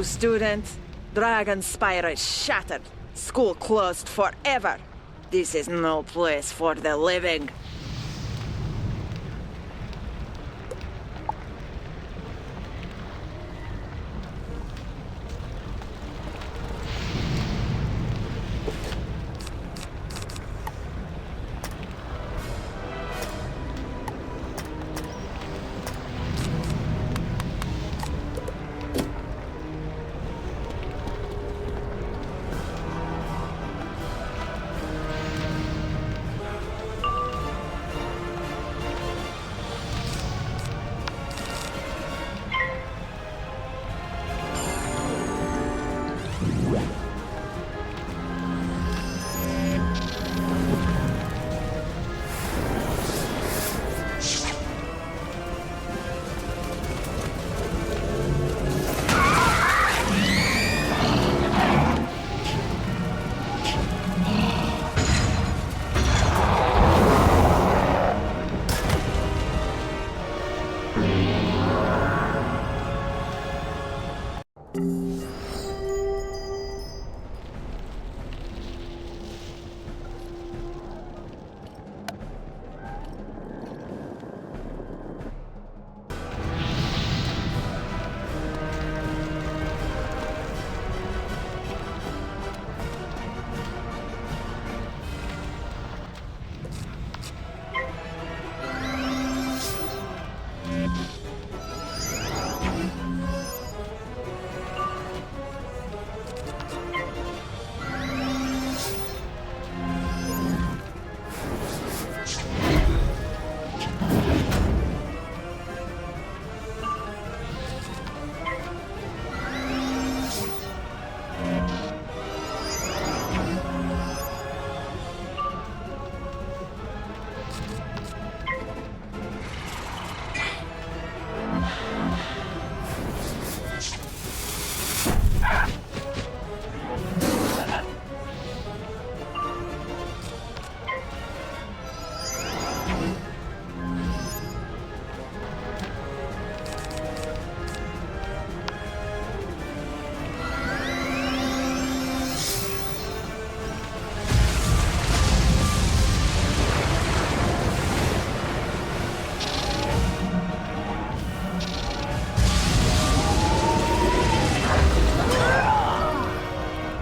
New student, Dragon Spire is shattered. School closed forever. This is no place for the living.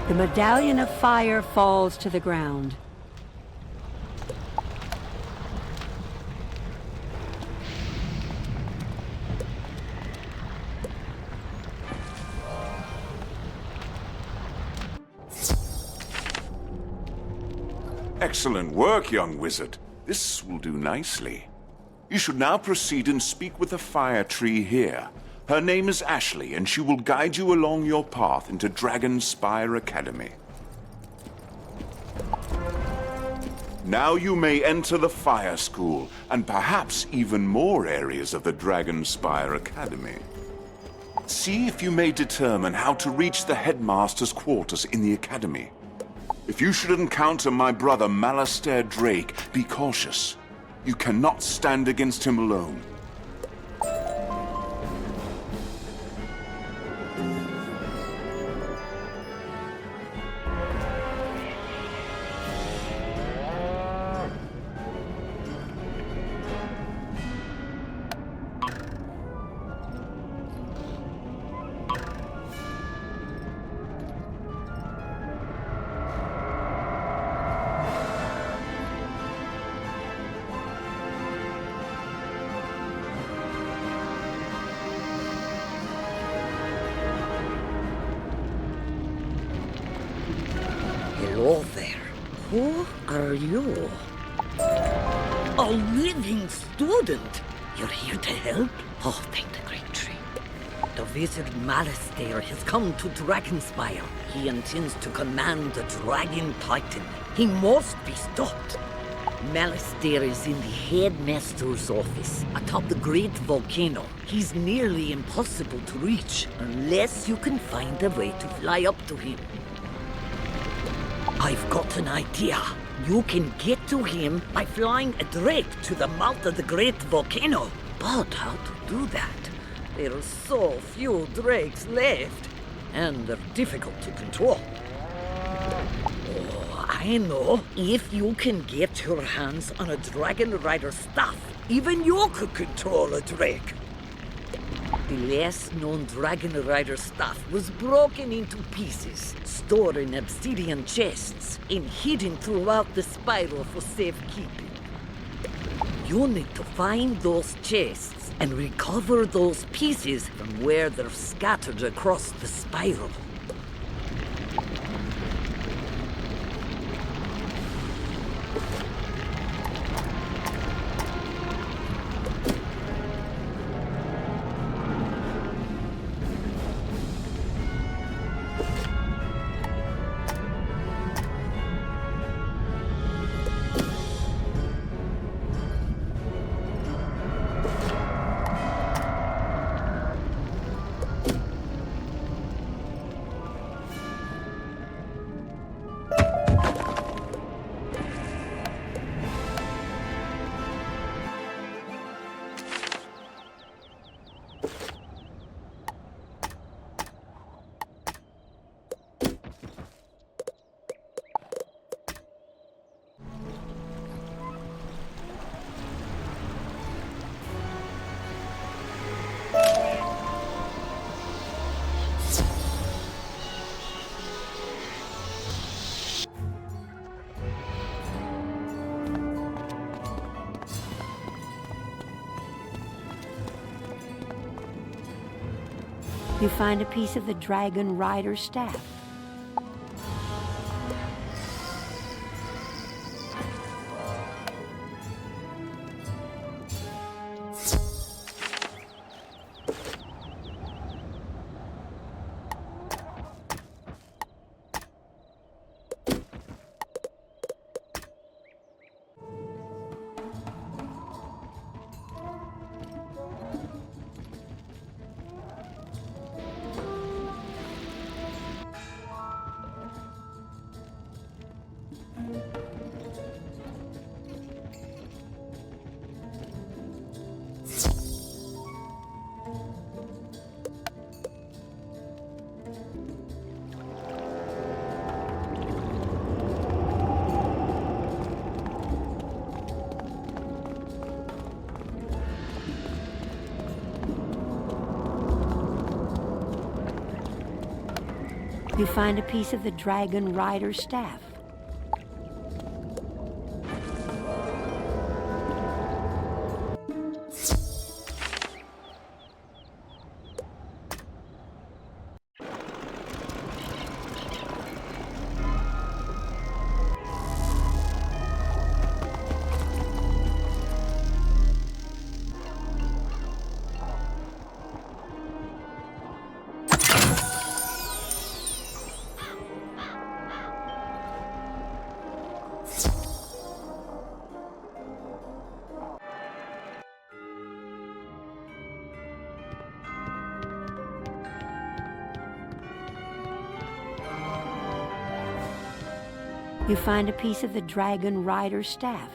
The medallion of fire falls to the ground. Excellent work, young wizard. This will do nicely. You should now proceed and speak with the fire tree here. Her name is Ashley, and she will guide you along your path into Dragon Spire Academy. Now you may enter the Fire School, and perhaps even more areas of the Dragon Spire Academy. See if you may determine how to reach the headmaster's quarters in the academy. If you should encounter my brother Malistaire Drake, be cautious. You cannot stand against him alone. Hello there. Who are you? A living student? You're here to help? Oh, thank the great tree. The wizard Malistaire has come to Dragonspire. He intends to command the Dragon Titan. He must be stopped. Malistaire is in the headmaster's office atop the great volcano. He's nearly impossible to reach unless you can find a way to fly up to him. I've got an idea. You can get to him by flying a drake to the mouth of the great volcano. But how to do that? There are so few drakes left. and they're difficult to control. Oh, I know. If you can get your hands on a Dragon Rider staff, even you could control a Drake. The less-known Dragon Rider staff was broken into pieces, stored in obsidian chests, and hidden throughout the spiral for safekeeping. You need to find those chests and recover those pieces from where they're scattered across the spiral. You find a piece of the Dragon Rider staff. You find a piece of the Dragon Rider staff. You find a piece of the Dragon Rider staff.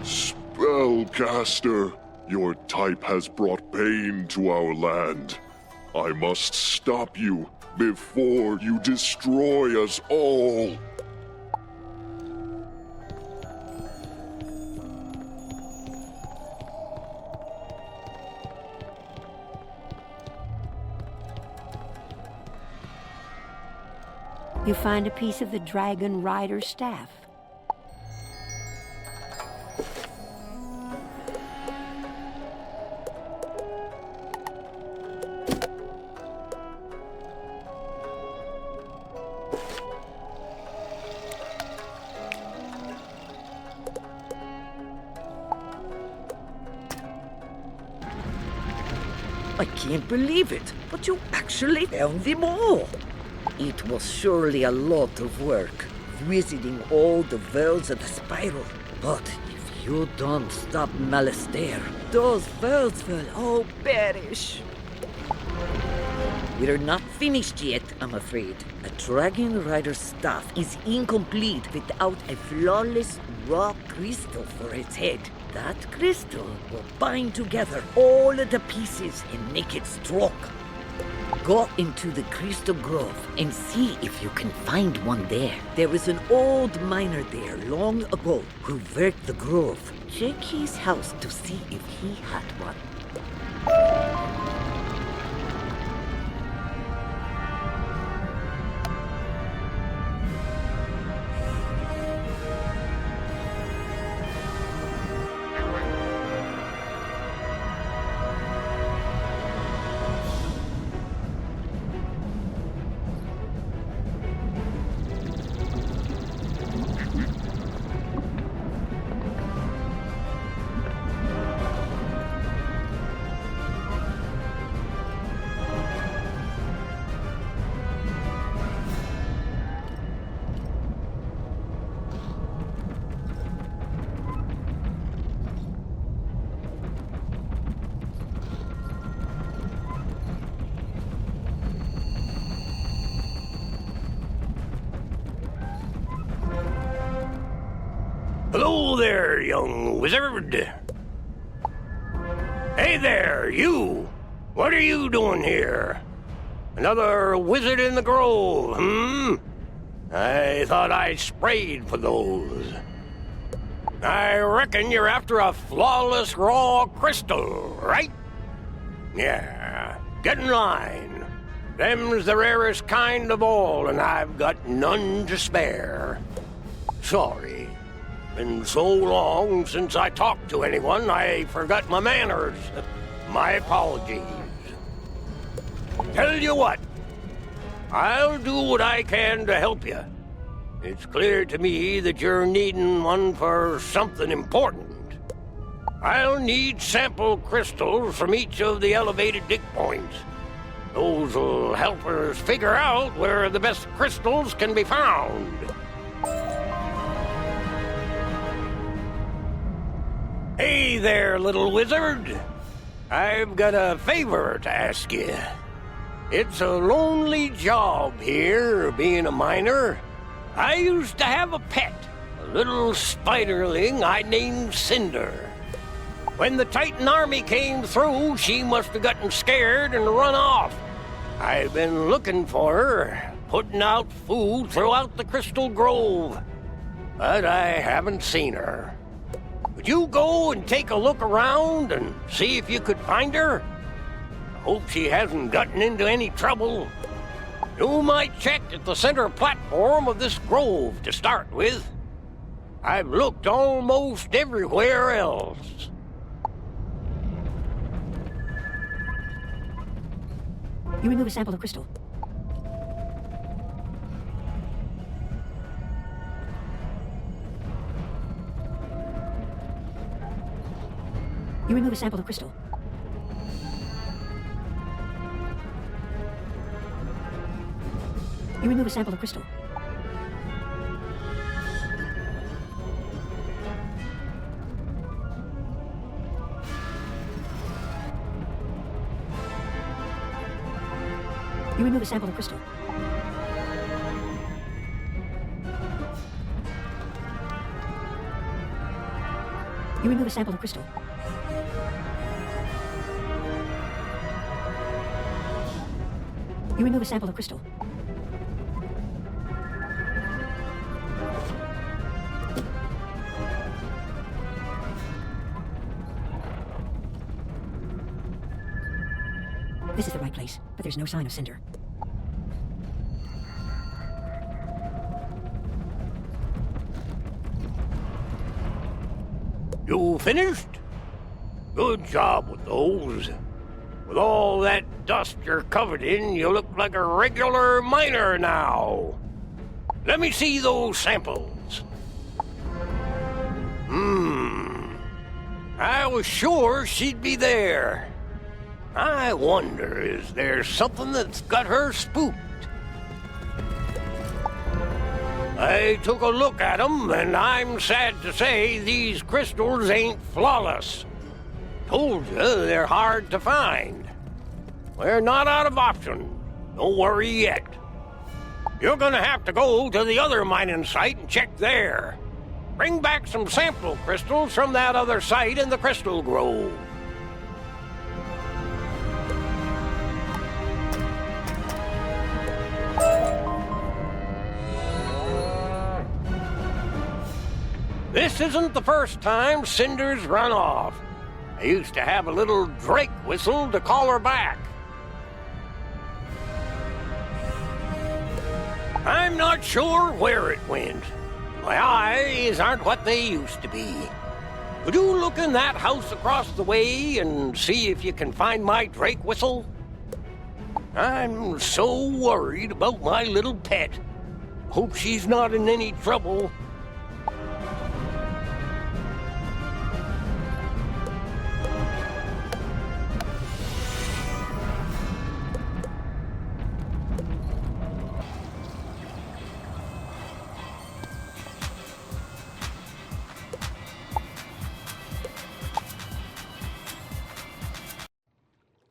Spellcaster, your type has brought pain to our land. I must stop you before you destroy us all. You find a piece of the Dragon Rider staff. I can't believe it, but you actually found them all. It was surely a lot of work, visiting all the worlds of the spiral. But if you don't stop Malistaire, those worlds will all perish. We're not finished yet, I'm afraid. A Dragon Rider's staff is incomplete without a flawless raw crystal for its head. That crystal will bind together all of the pieces and make it strong. Go into the Crystal Grove and see if you can find one there. There was an old miner there long ago who worked the grove. Check his house to see if he had one. Hello there, young wizard. Hey there, you! What are you doing here? Another wizard in the grove, I thought I sprayed for those. I reckon you're after a flawless raw crystal, right? Yeah, get in line. Them's the rarest kind of all, and I've got none to spare. Sorry. Been so long since I talked to anyone, I forgot my manners. My apologies. Tell you what, I'll do what I can to help you. It's clear to me that you're needing one for something important. I'll need sample crystals from each of the elevated dig points. Those will help us figure out where the best crystals can be found. Hey there, little wizard. I've got a favor to ask you. It's a lonely job here, being a miner. I used to have a pet, a little spiderling I named Cinder. When the Titan army came through, she must have gotten scared and run off. I've been looking for her, putting out food throughout the Crystal Grove, but I haven't seen her. Would you go and take a look around and see if you could find her? I hope she hasn't gotten into any trouble. You might check at the center platform of this grove to start with. I've looked almost everywhere else. You remove a sample of crystal. You remove a sample of crystal. You remove a sample of crystal. You remove a sample of crystal. You remove a sample of crystal. You remove a sample of crystal. This is the right place, but there's no sign of Cinder. You finished? Good job with those. With all that dust you're covered in, you look like a regular miner now. Let me see those samples. I was sure she'd be there. I wonder, is there something that's got her spooked? I took a look at them, and I'm sad to say these crystals ain't flawless. Told you they're hard to find. We're not out of option. Don't worry yet. You're gonna have to go to the other mining site and check there. Bring back some sample crystals from that other site in the Crystal Grove. This isn't the first time Cinder's run off. I used to have a little Drake whistle to call her back. I'm not sure where it went. My eyes aren't what they used to be. Could you look in that house across the way and see if you can find my Drake whistle? I'm so worried about my little pet. Hope she's not in any trouble.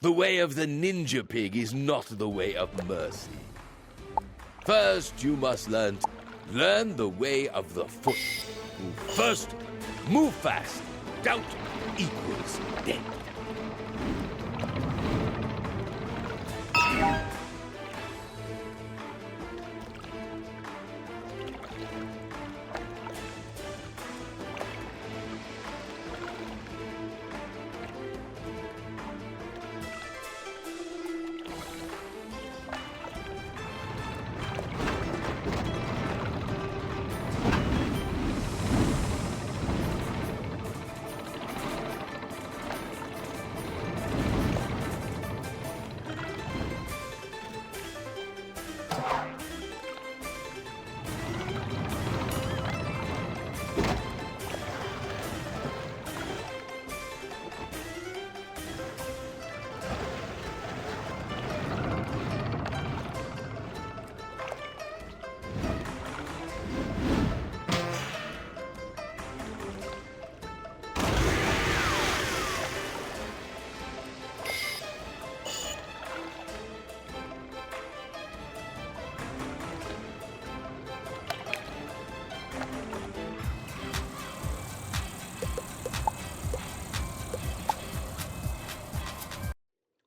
The way of the ninja pig is not the way of mercy. First, you must learn the way of the foot. Move first, move fast. Doubt equals dead.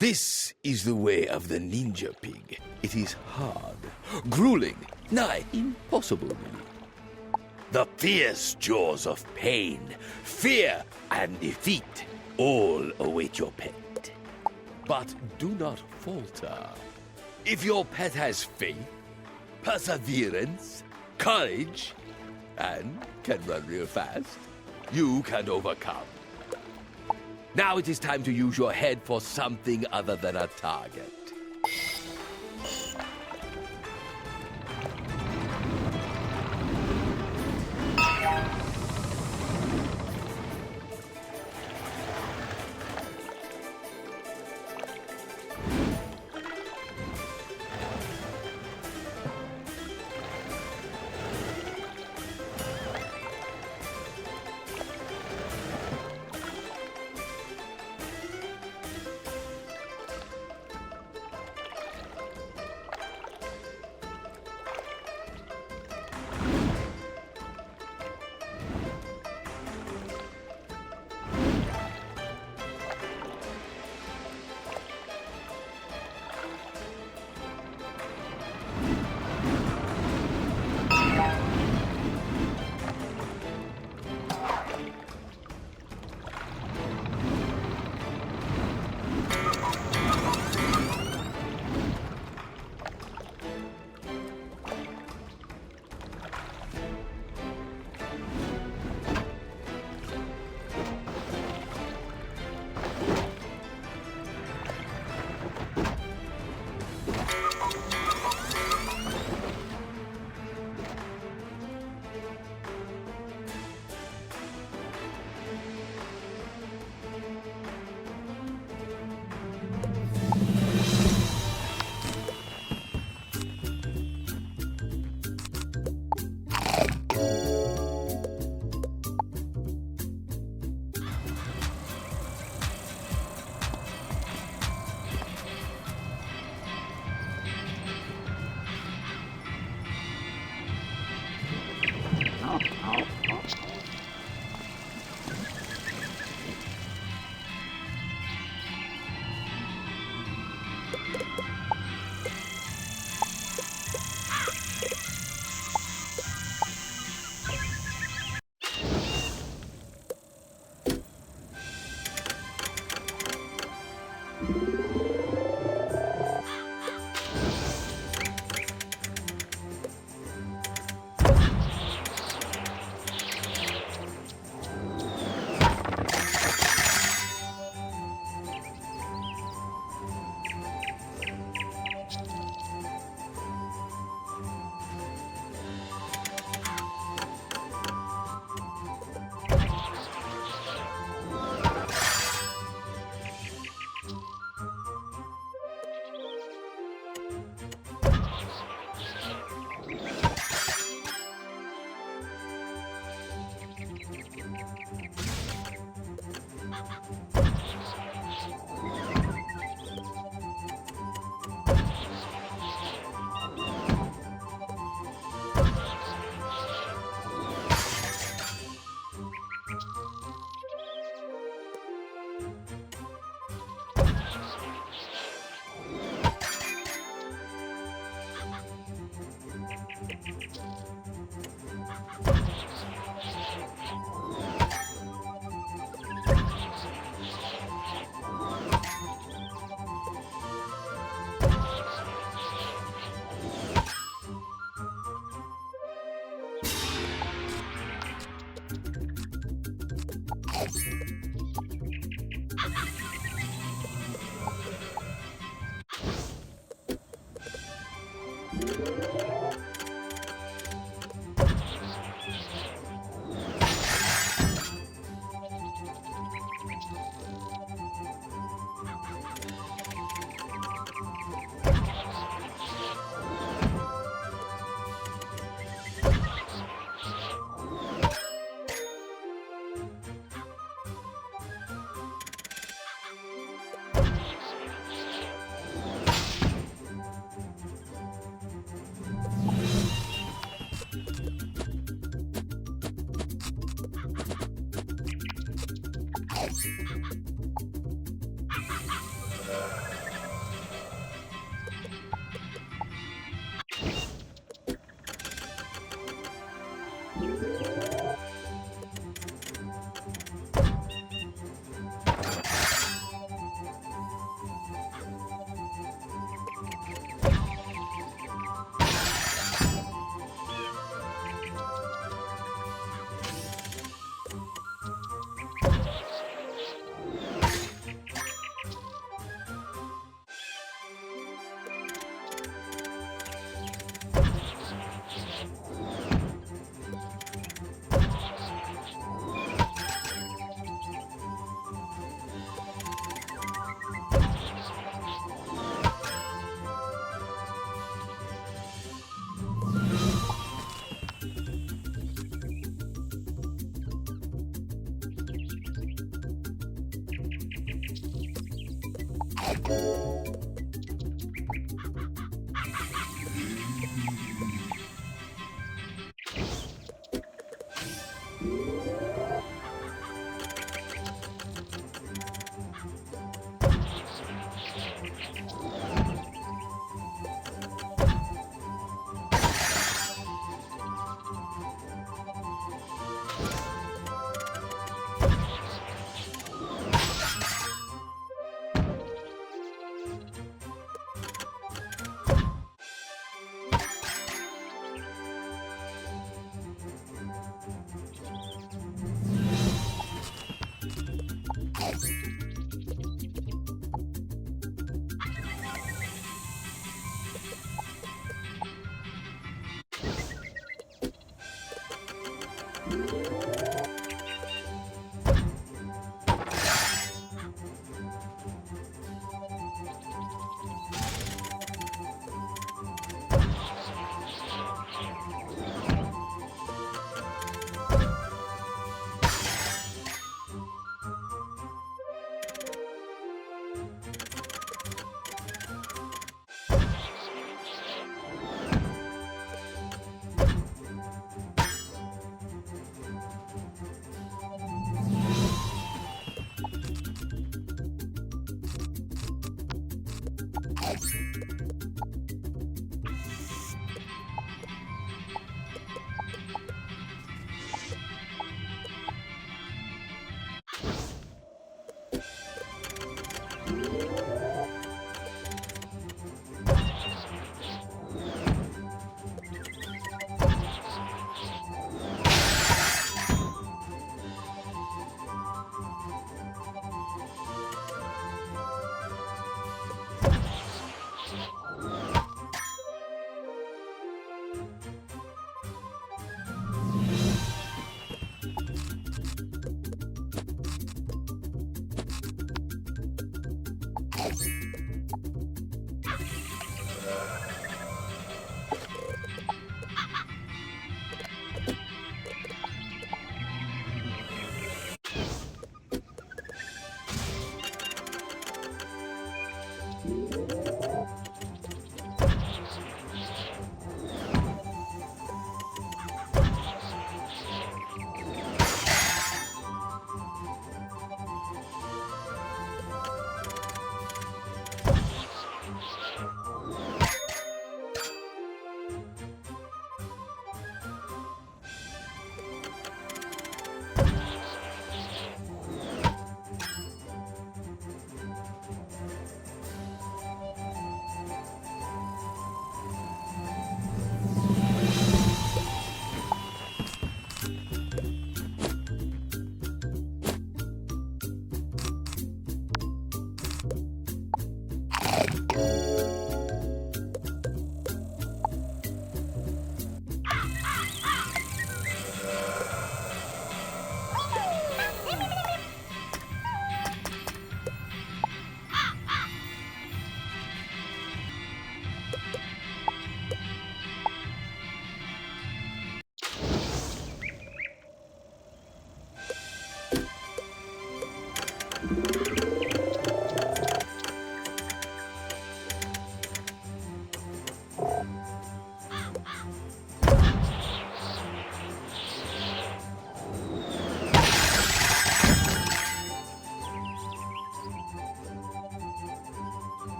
This is the way of the ninja pig. It is hard, grueling, nigh impossible, really. The fierce jaws of pain, fear, and defeat all await your pet. But do not falter. If your pet has faith, perseverance, courage, and can run real fast, you can overcome. Now it is time to use your head for something other than a target.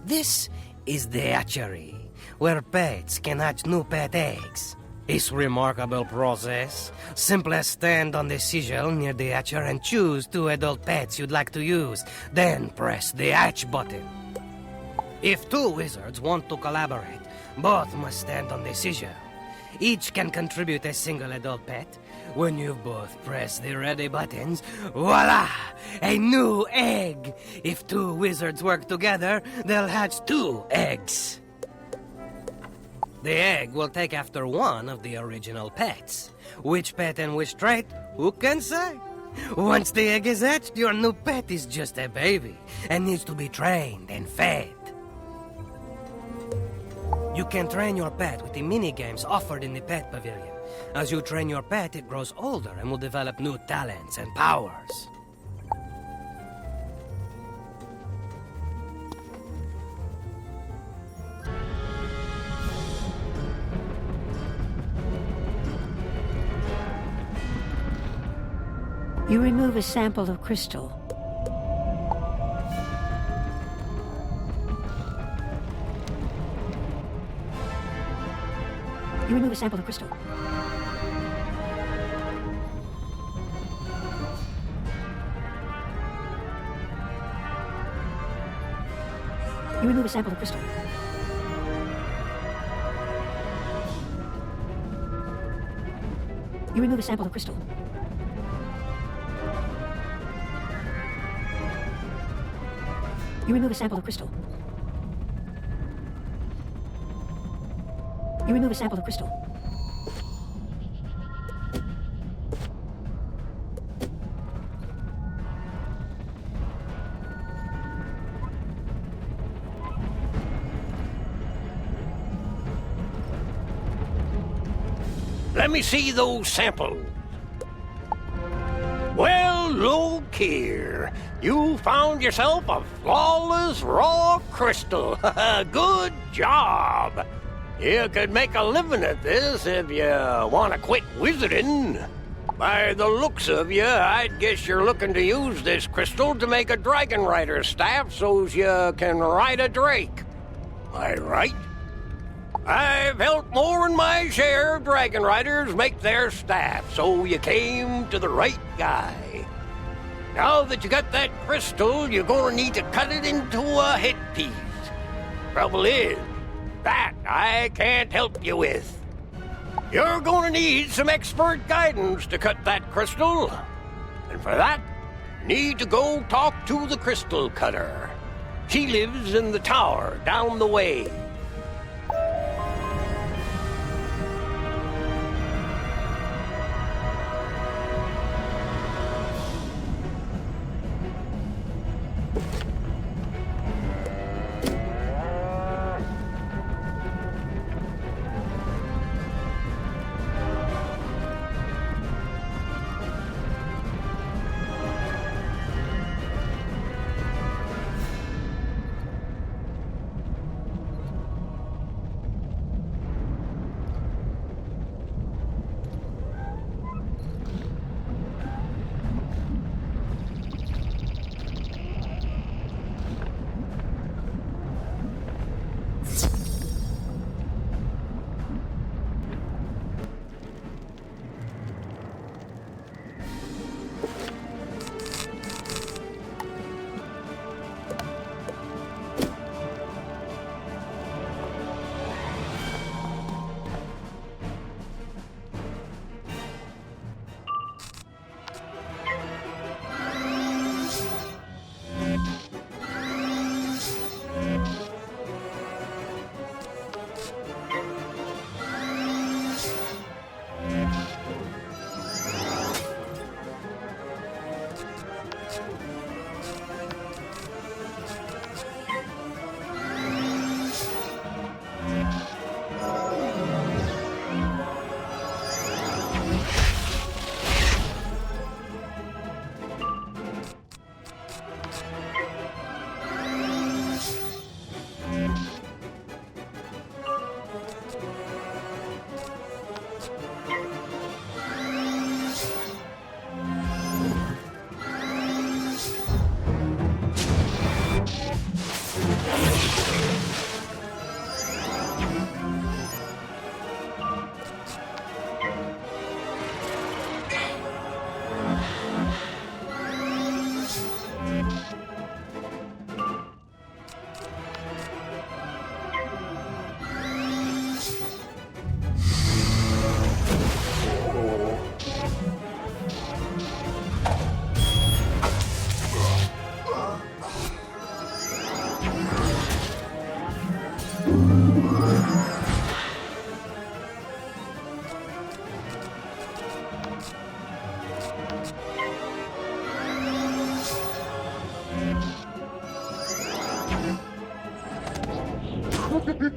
This is the hatchery, where pets can hatch new pet eggs. It's remarkable process. Simply stand on the sigil near the hatcher and choose 2 adult pets you'd like to use. Then press the hatch button. If 2 wizards want to collaborate, both must stand on the sigil. Each can contribute a single adult pet. When you've both pressed the ready buttons, voila! A new egg! If 2 wizards work together, they'll hatch 2 eggs. The egg will take after one of the original pets. Which pet and which trait, who can say? Once the egg is hatched, your new pet is just a baby and needs to be trained and fed. You can train your pet with the mini-games offered in the pet pavilion. As you train your pet, it grows older and will develop new talents and powers. You remove a sample of crystal. You remove a sample of crystal. You remove a sample of crystal. You remove a sample of crystal. You remove a sample of crystal. You remove a sample of crystal. Let me see those samples. Well, look here. You found yourself a flawless raw crystal. Good job. You could make a living at this if you want to quit wizarding. By the looks of you, I'd guess you're looking to use this crystal to make a dragon rider staff so you can ride a drake. Am I right? I've helped more than my share of dragon riders make their staff, so you came to the right guy. Now that you got that crystal, you're gonna need to cut it into a headpiece. Trouble is, that I can't help you with. You're gonna need some expert guidance to cut that crystal. And for that, you need to go talk to the crystal cutter. She lives in the tower down the way.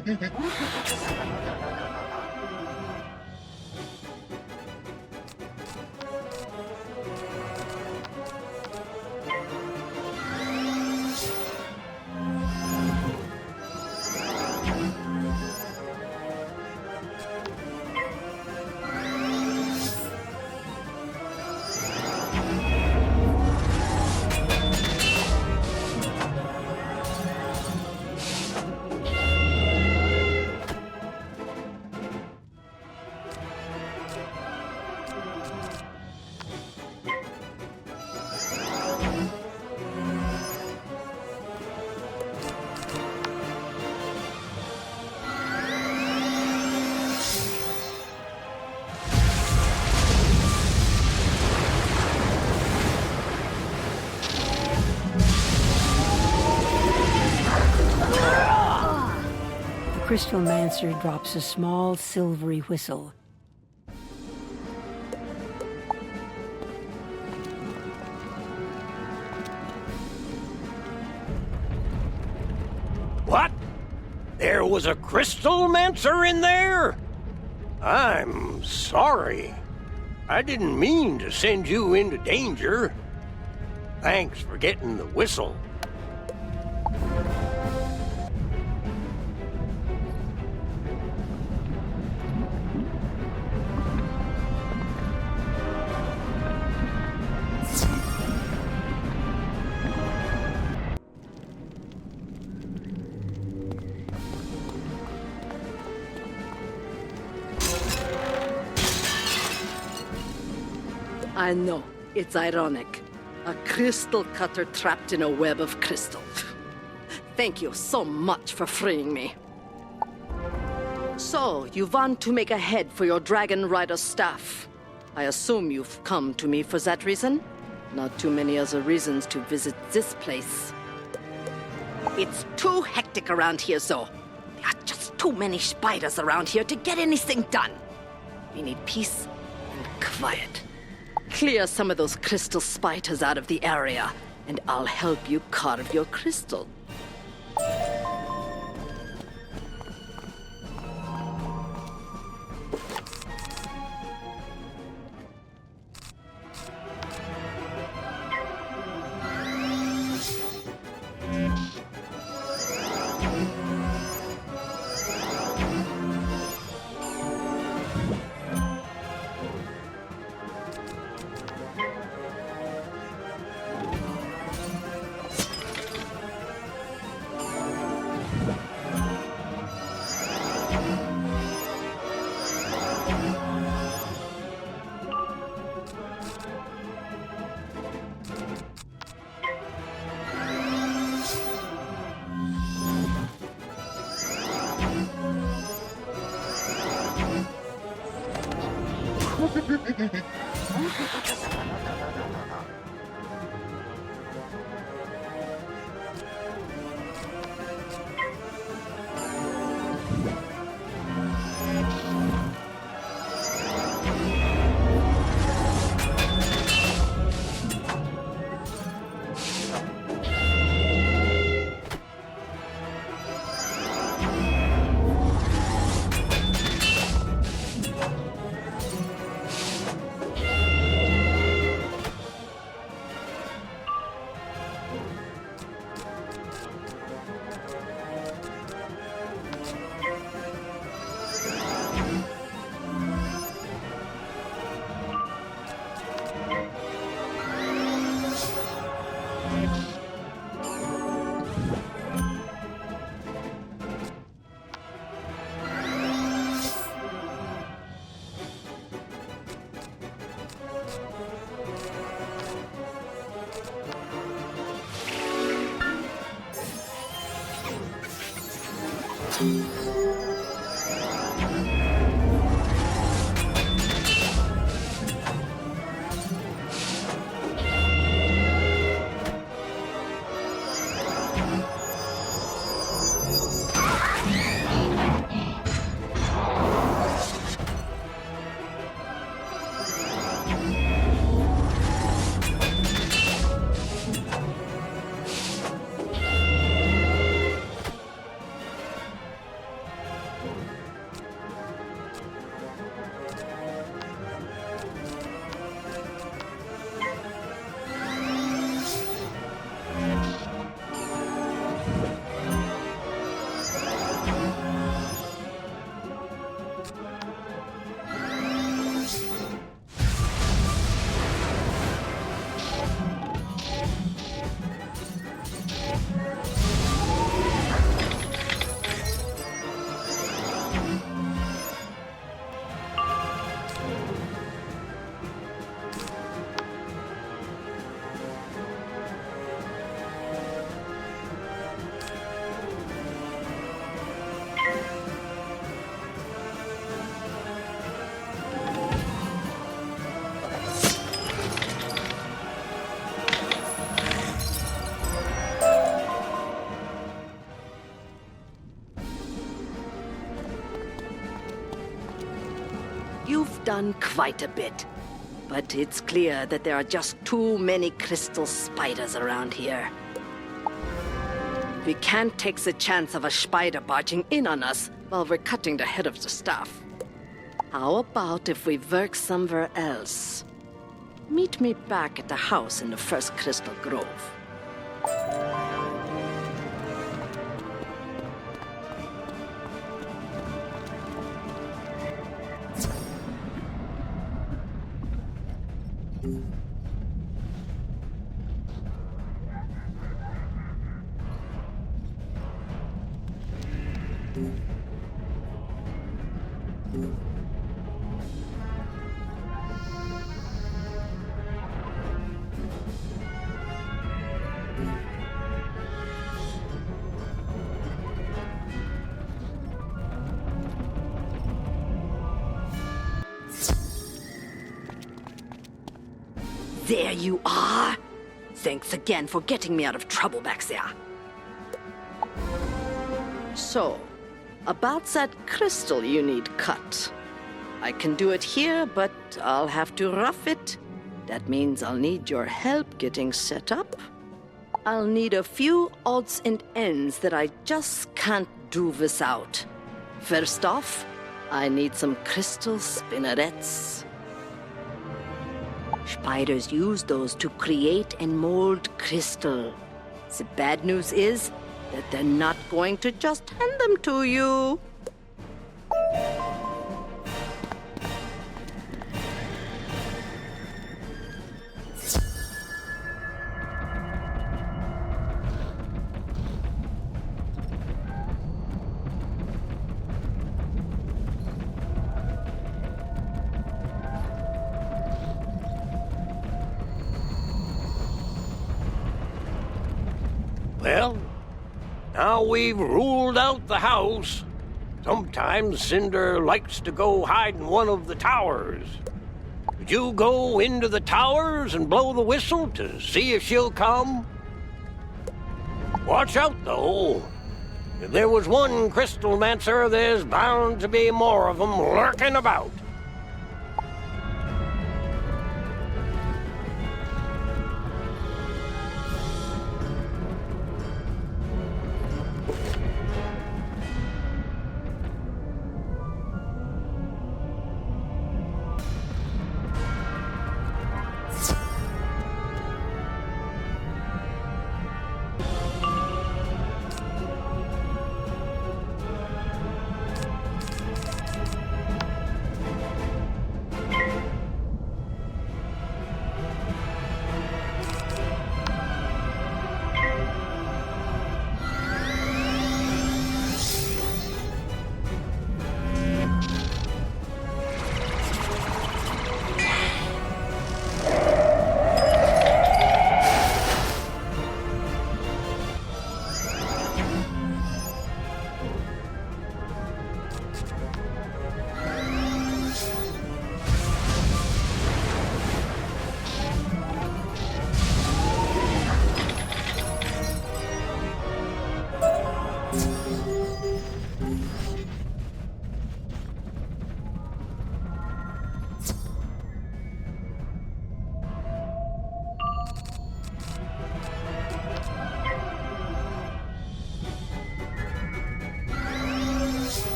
The Crystal Mancer drops a small silvery whistle. What? There was a Crystal Mancer in there? I'm sorry. I didn't mean to send you into danger. Thanks for getting the whistle. I know, it's ironic. A crystal cutter trapped in a web of crystal. Thank you so much for freeing me. So, you want to make a head for your Dragon Rider staff. I assume you've come to me for that reason? Not too many other reasons to visit this place. It's too hectic around here, Zo. There are just too many spiders around here to get anything done. We need peace and quiet. Clear some of those crystal spiders out of the area, and I'll help you carve your crystal. You've done quite a bit. But it's clear that there are just too many crystal spiders around here. We can't take the chance of a spider barging in on us while we're cutting the head of the staff. How about if we work somewhere else? Meet me back at the house in the first crystal grove. There you are! Thanks again for getting me out of trouble back there. So, about that crystal you need cut. I can do it here, but I'll have to rough it. That means I'll need your help getting set up. I'll need a few odds and ends that I just can't do without. First off, I need some crystal spinnerets. Spiders use those to create and mold crystal. The bad news is that they're not going to just hand them to you. Well, now we've ruled out the house. Sometimes Cinder likes to go hide in one of the towers. Could you go into the towers and blow the whistle to see if she'll come? Watch out, though. If there was one crystalmancer, there's bound to be more of them lurking about.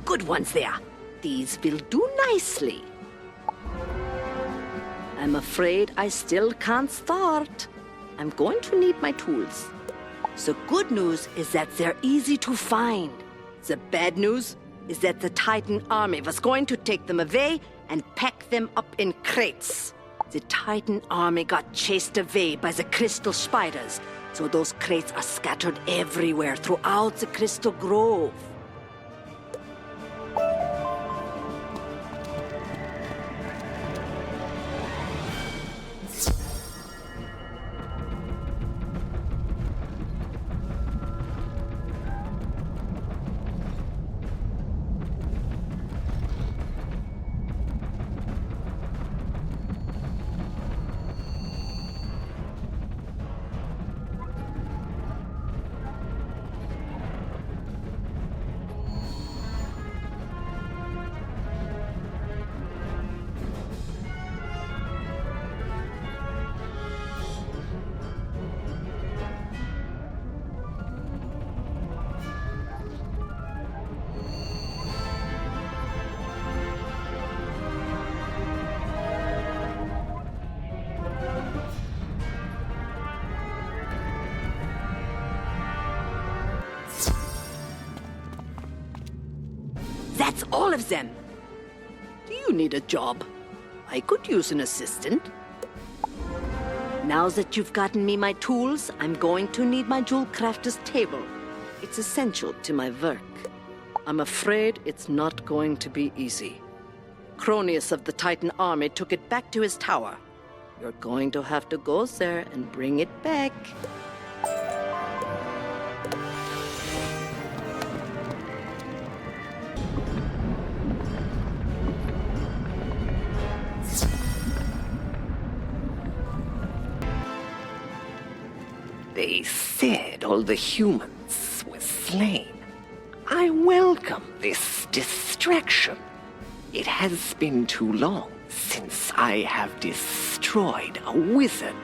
Good ones there. These will do nicely. I'm afraid I still can't start. I'm going to need my tools. The good news is that they're easy to find. The bad news is that the Titan army was going to take them away and pack them up in crates. The Titan army got chased away by the crystal spiders, so those crates are scattered everywhere throughout the crystal grove. That's all of them. Do you need a job? I could use an assistant. Now that you've gotten me my tools, I'm going to need my jewel crafter's table. It's essential to my work. I'm afraid it's not going to be easy. Cronius of the Titan army took it back to his tower. You're going to have to go there and bring it back. They said all the humans were slain. I welcome this distraction. It has been too long since I have destroyed a wizard.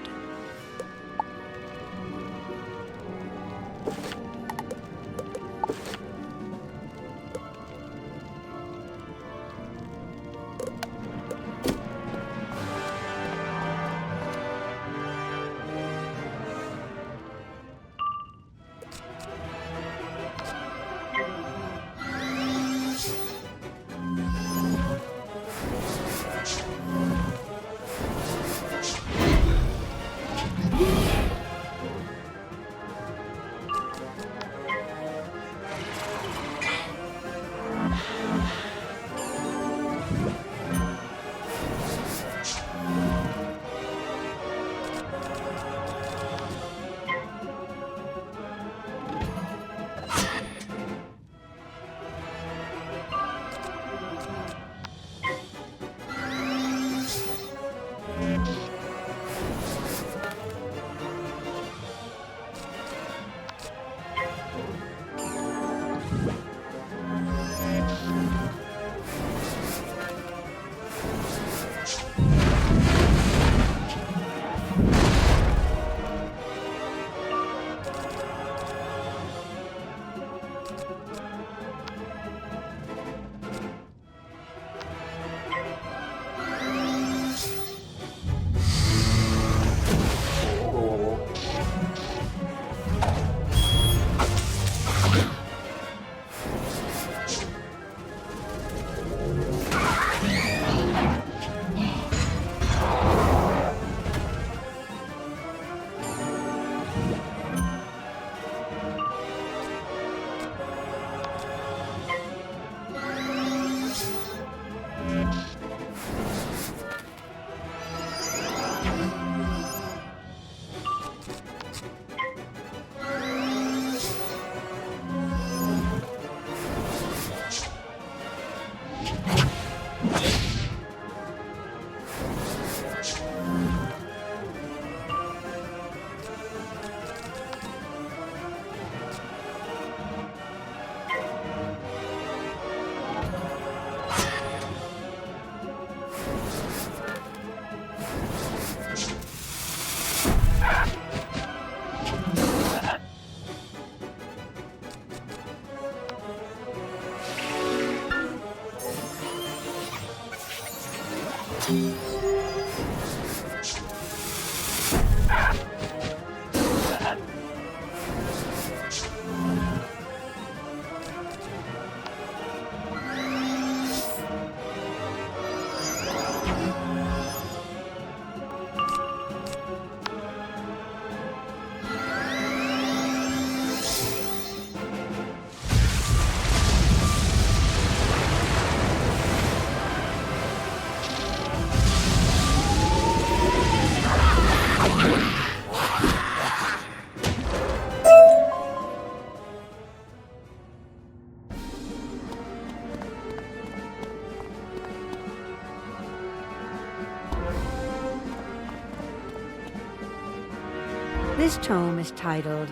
This tome is titled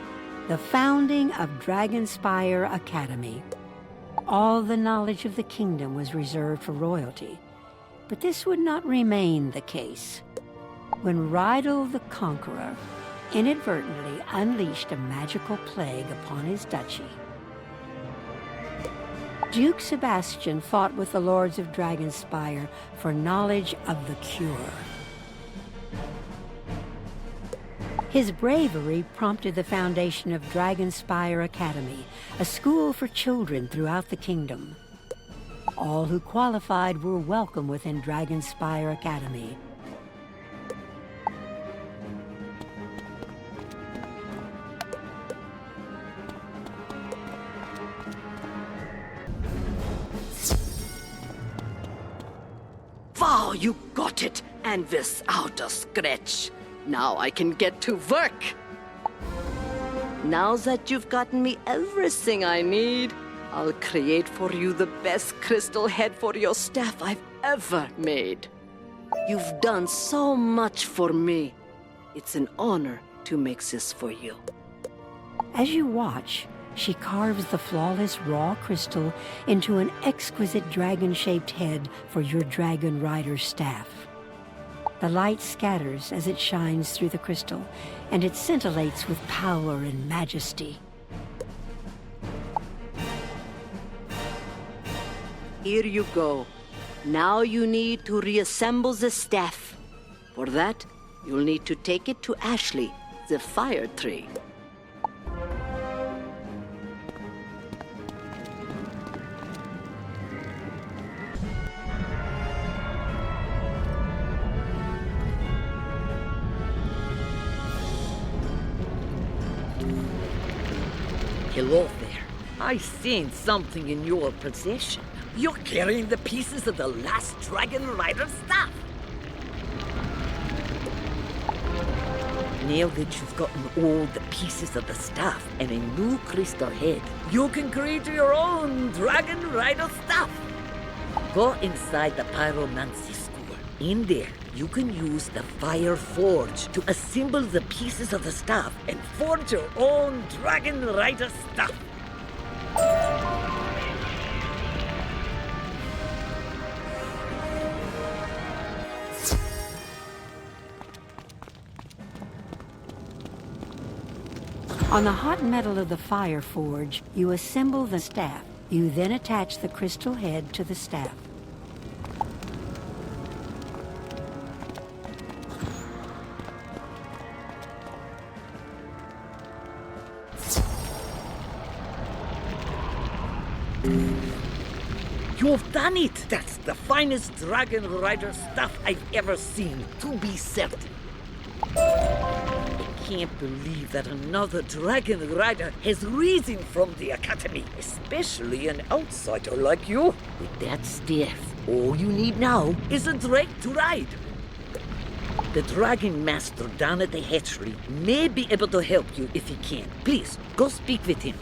The Founding of Dragonspire Academy. All the knowledge of the kingdom was reserved for royalty, but this would not remain the case. When Rydell the Conqueror inadvertently unleashed a magical plague upon his duchy, Duke Sebastian fought with the Lords of Dragonspire for knowledge of the cure. His bravery prompted the foundation of Dragonspire Academy, a school for children throughout the kingdom. All who qualified were welcome within Dragonspire Academy. Wow, you got it! And without a scratch. Now I can get to work. Now that you've gotten me everything I need, I'll create for you the best crystal head for your staff I've ever made. You've done so much for me. It's an honor to make this for you. As you watch, she carves the flawless raw crystal into an exquisite dragon-shaped head for your Dragon Rider staff. The light scatters as it shines through the crystal, and it scintillates with power and majesty. Here you go. Now you need to reassemble the staff. For that, you'll need to take it to Ashley, the fire tree. Hello there. I seen something in your possession. You're carrying the pieces of the last Dragon Rider staff. Now that you've gotten all the pieces of the staff and a new crystal head, you can create your own Dragon Rider staff. Go inside the pyromancy school. In there, you can use the fire forge to assemble the pieces of the staff and forge your own Dragon Rider staff. On the hot metal of the fire forge, you assemble the staff. You then attach the crystal head to the staff. You've done it! That's the finest Dragon Rider stuff I've ever seen, to be certain. I can't believe that another Dragon Rider has risen from the Academy, especially an outsider like you. With that staff, all you need now is a Drake to ride. The Dragon Master down at the hatchery may be able to help you if he can. Please, go speak with him.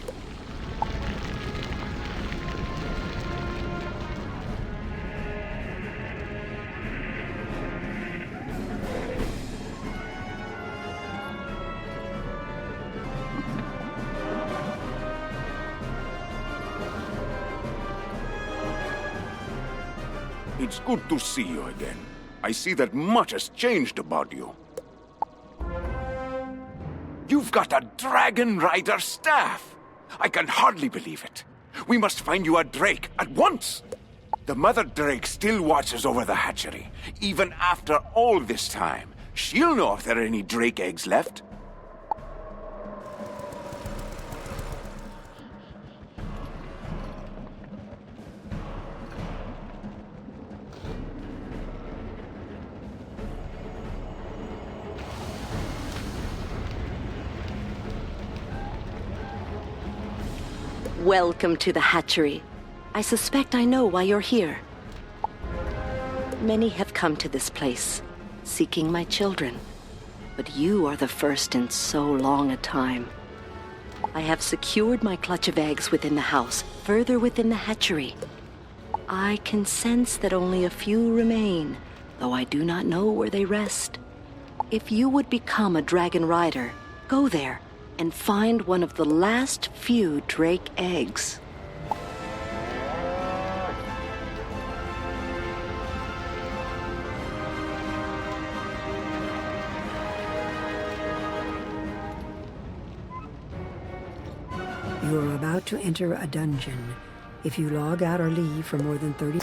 It's good to see you again. I see that much has changed about you. You've got a Dragon Rider staff! I can hardly believe it. We must find you a Drake at once! The Mother Drake still watches over the hatchery, even after all this time. She'll know if there are any Drake eggs left. Welcome to the hatchery. I suspect I know why you're here. Many have come to this place, seeking my children. But you are the first in so long a time. I have secured my clutch of eggs within the house, further within the hatchery. I can sense that only a few remain, though I do not know where they rest. If you would become a dragon rider, go there and find one of the last few Drake eggs. You are about to enter a dungeon. If you log out or leave for more than 30...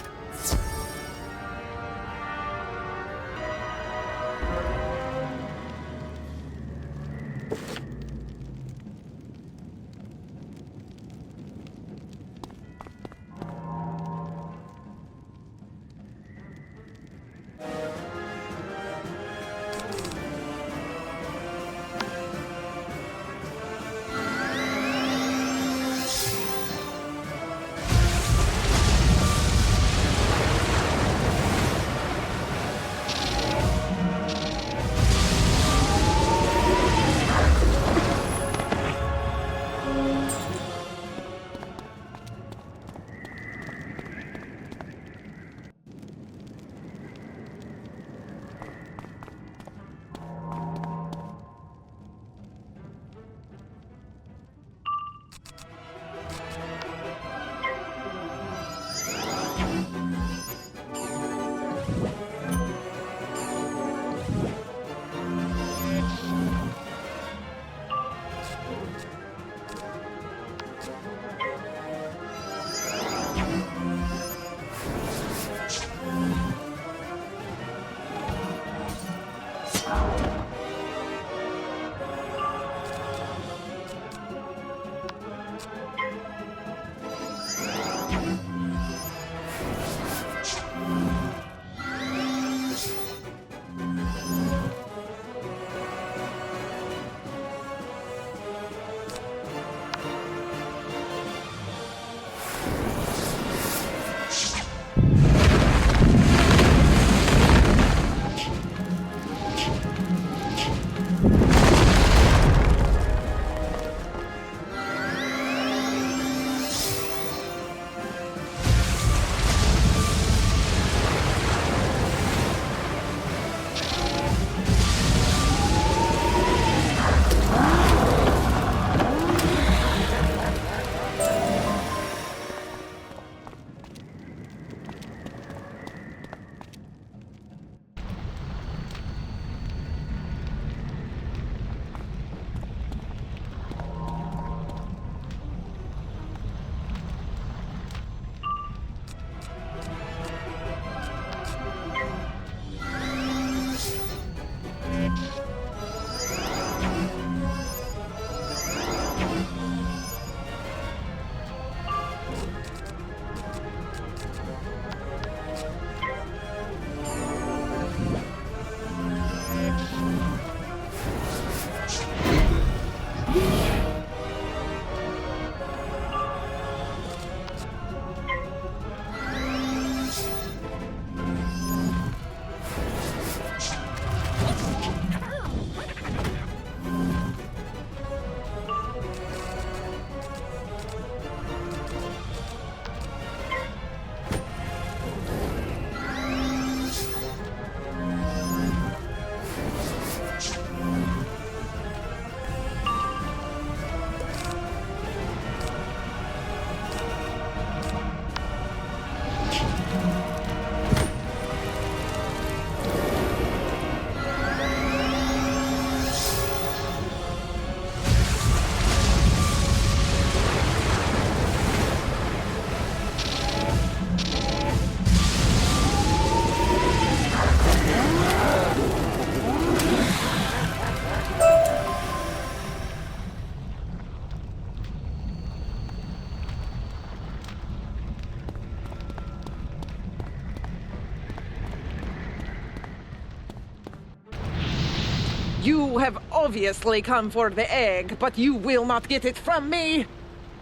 You have obviously come for the egg, but you will not get it from me!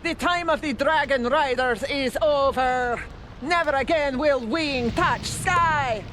The time of the Dragon Riders is over! Never again will wing touch sky!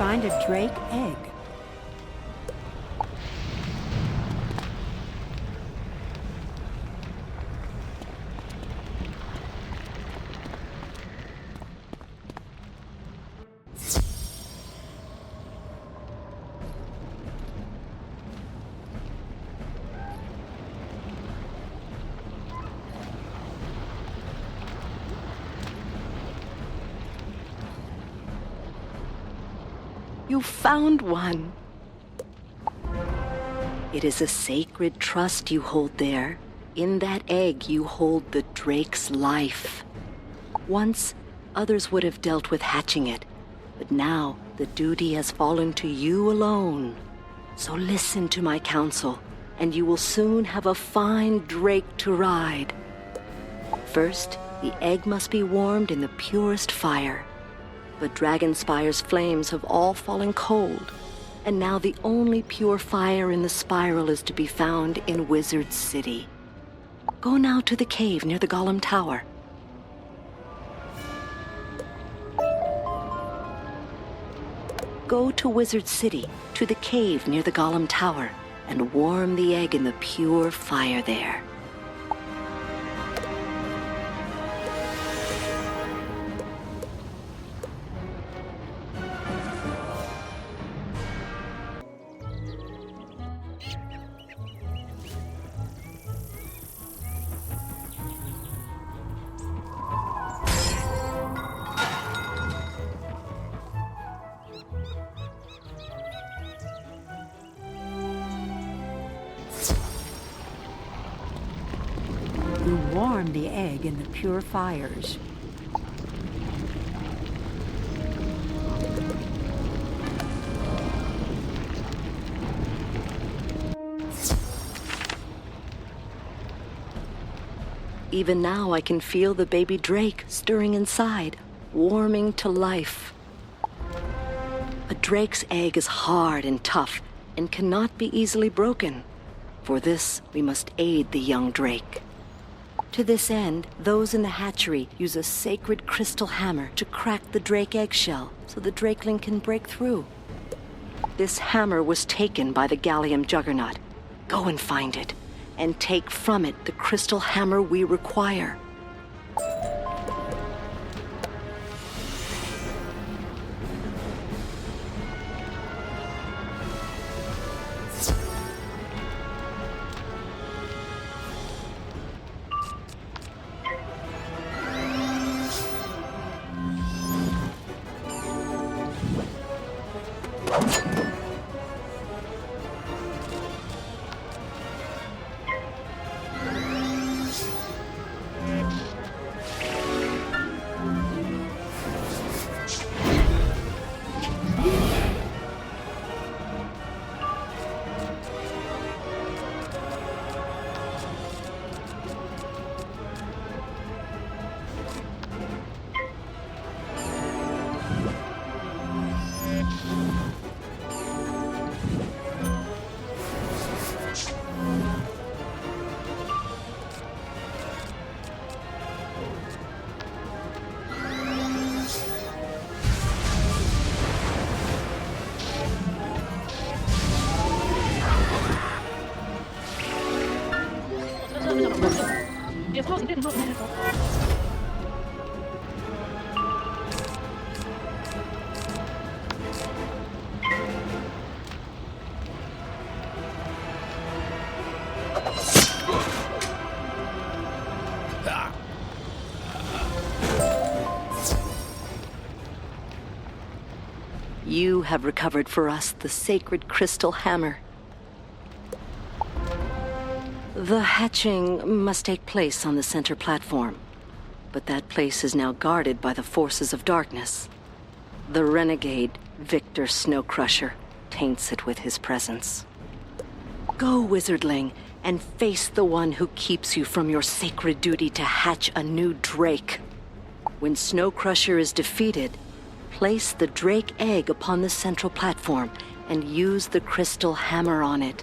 find a drake egg. You found one. It is a sacred trust you hold there. In that egg, you hold the drake's life. Once, others would have dealt with hatching it, but now the duty has fallen to you alone. So listen to my counsel, and you will soon have a fine drake to ride. First, the egg must be warmed in the purest fire. But Dragonspire's flames have all fallen cold, and now the only pure fire in the spiral is to be found in Wizard City. Go now to the cave near the Golem Tower. Go to Wizard City, to the cave near the Golem Tower, and warm the egg in the pure fire there. You warm the egg in the pure fires. Even now I can feel the baby drake stirring inside, warming to life. A drake's egg is hard and tough and cannot be easily broken. For this, we must aid the young drake. To this end, those in the hatchery use a sacred crystal hammer to crack the drake eggshell so the drakeling can break through. This hammer was taken by the Gallium Juggernaut. Go and find it, and take from it the crystal hammer we require. You have recovered for us the sacred crystal hammer. The hatching must take place on the center platform, but that place is now guarded by the forces of darkness. The renegade, Victor Snowcrusher, taints it with his presence. Go, wizardling, and face the one who keeps you from your sacred duty to hatch a new drake. When Snowcrusher is defeated, place the drake egg upon the central platform and use the crystal hammer on it.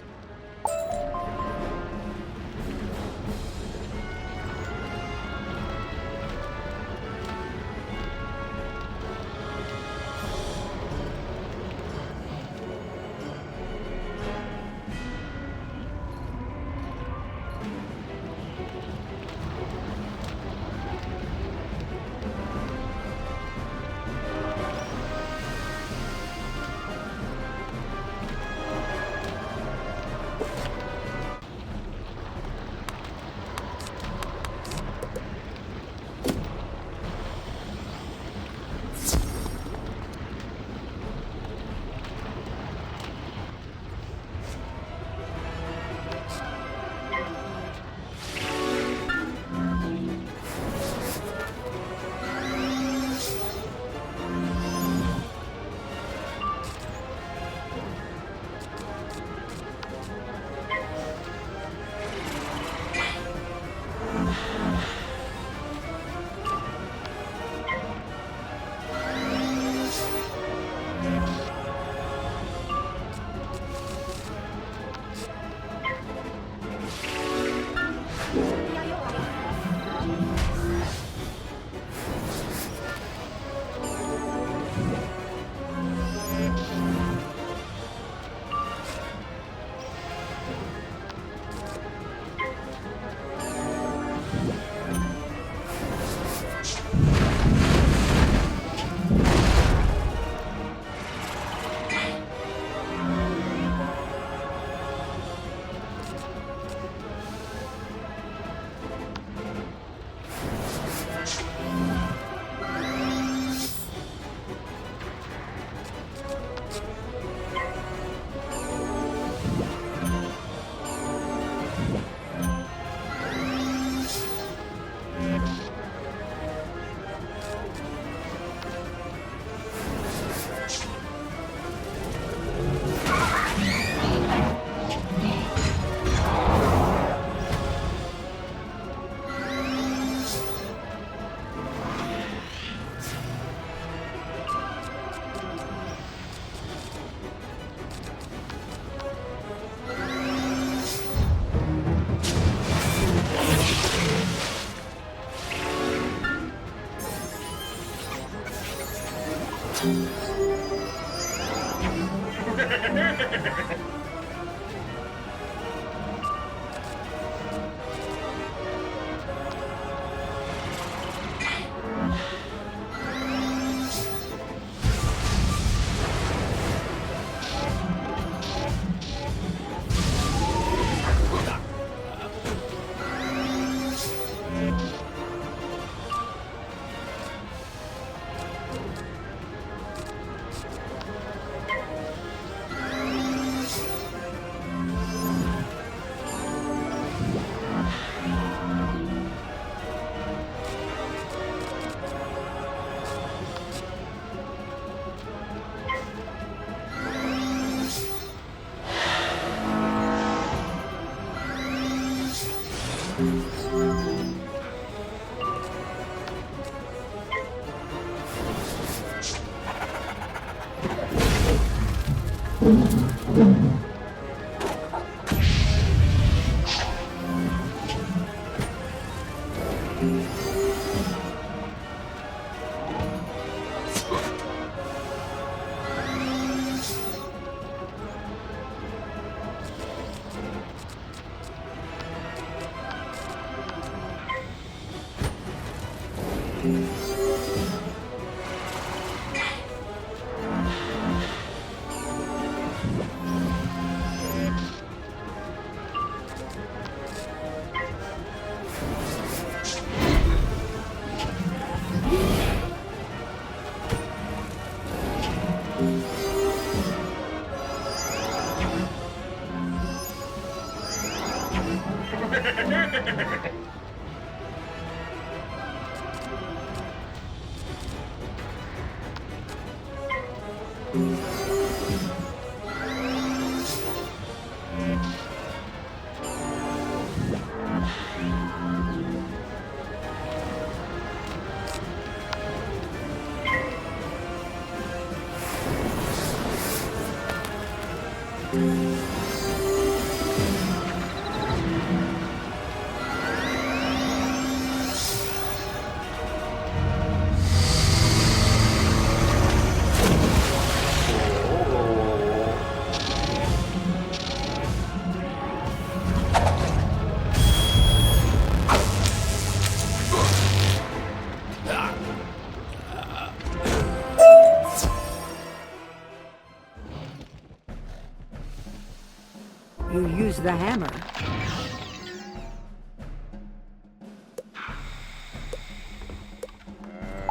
You use the hammer.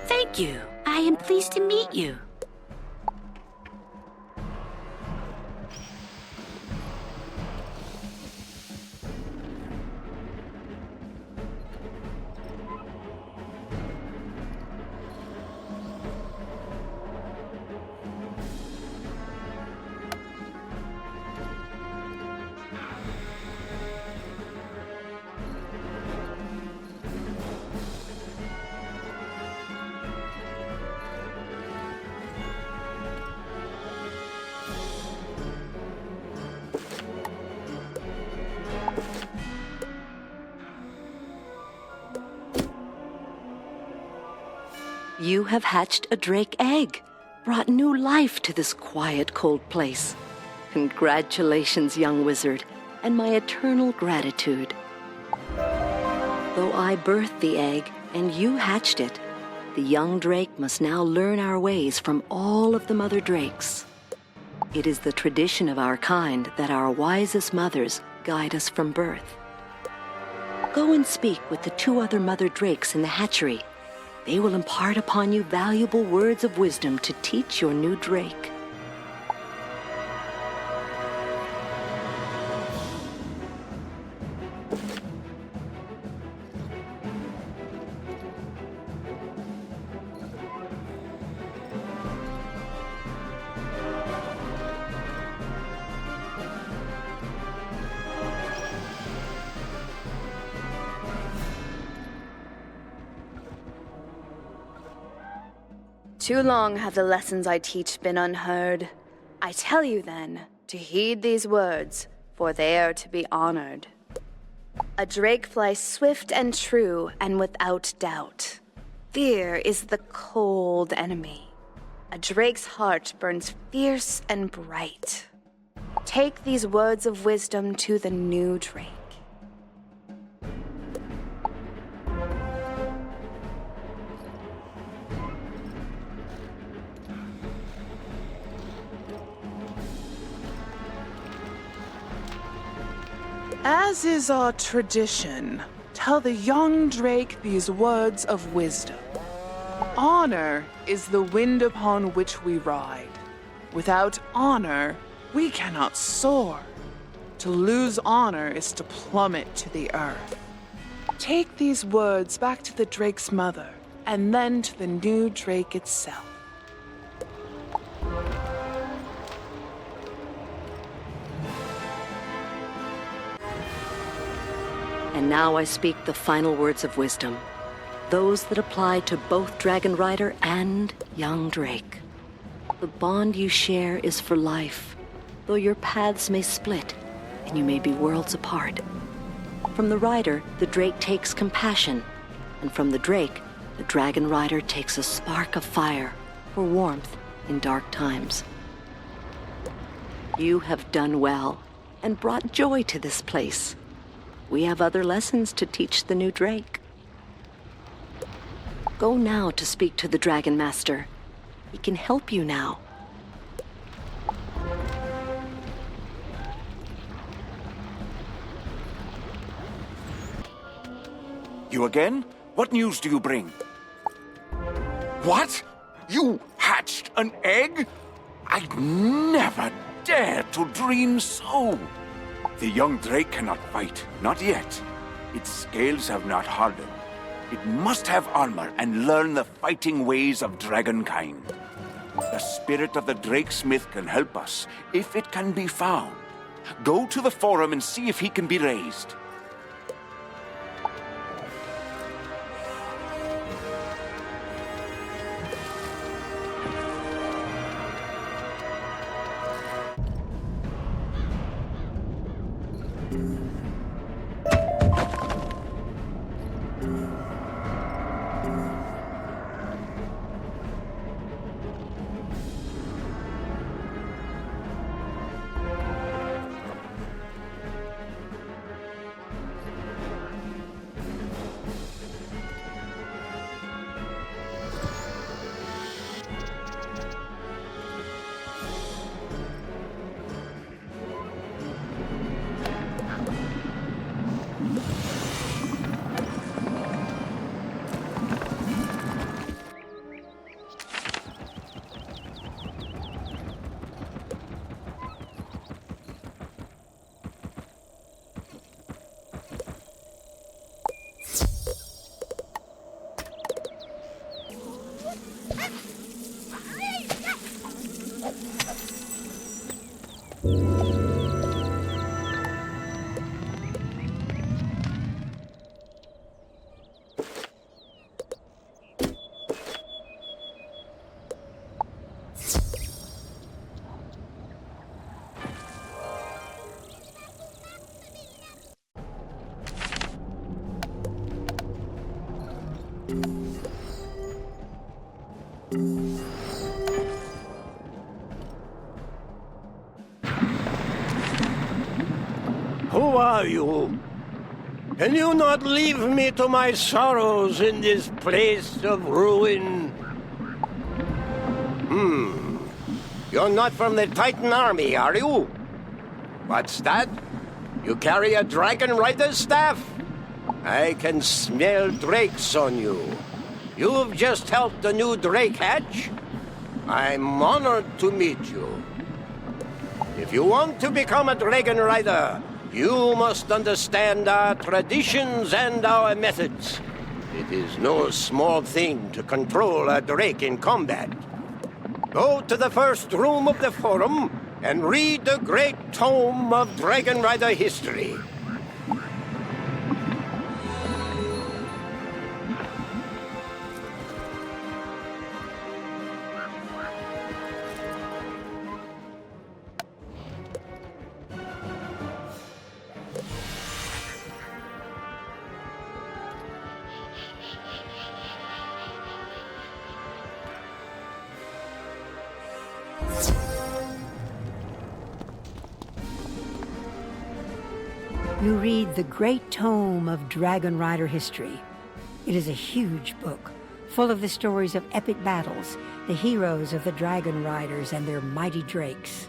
Thank you. I am pleased to meet you. You have hatched a drake egg, brought new life to this quiet, cold place. Congratulations, young wizard, and my eternal gratitude. Though I birthed the egg and you hatched it, the young drake must now learn our ways from all of the mother drakes. It is the tradition of our kind that our wisest mothers guide us from birth. Go and speak with the 2 other mother drakes in the hatchery. They will impart upon you valuable words of wisdom to teach your new drake. Too long have the lessons I teach been unheard. I I tell you then, to heed these words, for they are to be honored. A drake flies swift and true and without doubt. Fear is the cold enemy. A drake's heart burns fierce and bright. Take these words of wisdom to the new drake. As is our tradition, tell the young drake these words of wisdom. Honor is the wind upon which we ride. Without honor, we cannot soar. To lose honor is to plummet to the earth. Take these words back to the drake's mother, and then to the new drake itself. And now I speak the final words of wisdom, those that apply to both Dragon Rider and young Drake. The bond you share is for life, though your paths may split and you may be worlds apart. From the Rider, the Drake takes compassion, and from the Drake, the Dragon Rider takes a spark of fire for warmth in dark times. You have done well and brought joy to this place. We have other lessons to teach the new Drake. Go now to speak to the Dragon Master. He can help you now. You again? What news do you bring? What? You hatched an egg? I'd never dare to dream so. The young drake cannot fight, not yet. Its scales have not hardened. It must have armor and learn the fighting ways of dragonkind. The spirit of the Drakesmith can help us, if it can be found. Go to the forum and see if he can be raised. Who are you? Can you not leave me to my sorrows in this place of ruin? You're not from the Titan army, are you? What's that? You carry a Dragon Rider's staff? I can smell drakes on you. You've just helped the new Drake hatch? I'm honored to meet you. If you want to become a Dragon Rider, you must understand our traditions and our methods. It is no small thing to control a Drake in combat. Go to the first room of the forum and read the great tome of Dragon Rider history. You read the Great Tome of Dragon Rider History. It is a huge book, full of the stories of epic battles, the heroes of the Dragon Riders and their mighty drakes.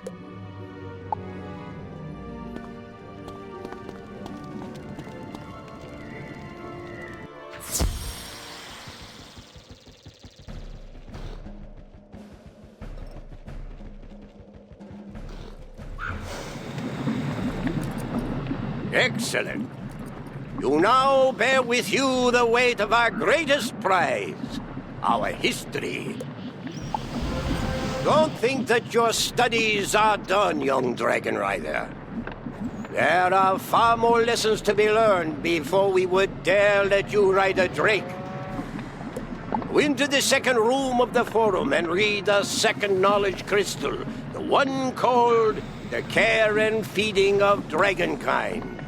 Excellent. You now bear with you the weight of our greatest prize, our history. Don't think that your studies are done, young Dragon Rider. There are far more lessons to be learned before we would dare let you ride a Drake. Go into the second room of the forum and read the second knowledge crystal, the one called the Care and Feeding of Dragonkind.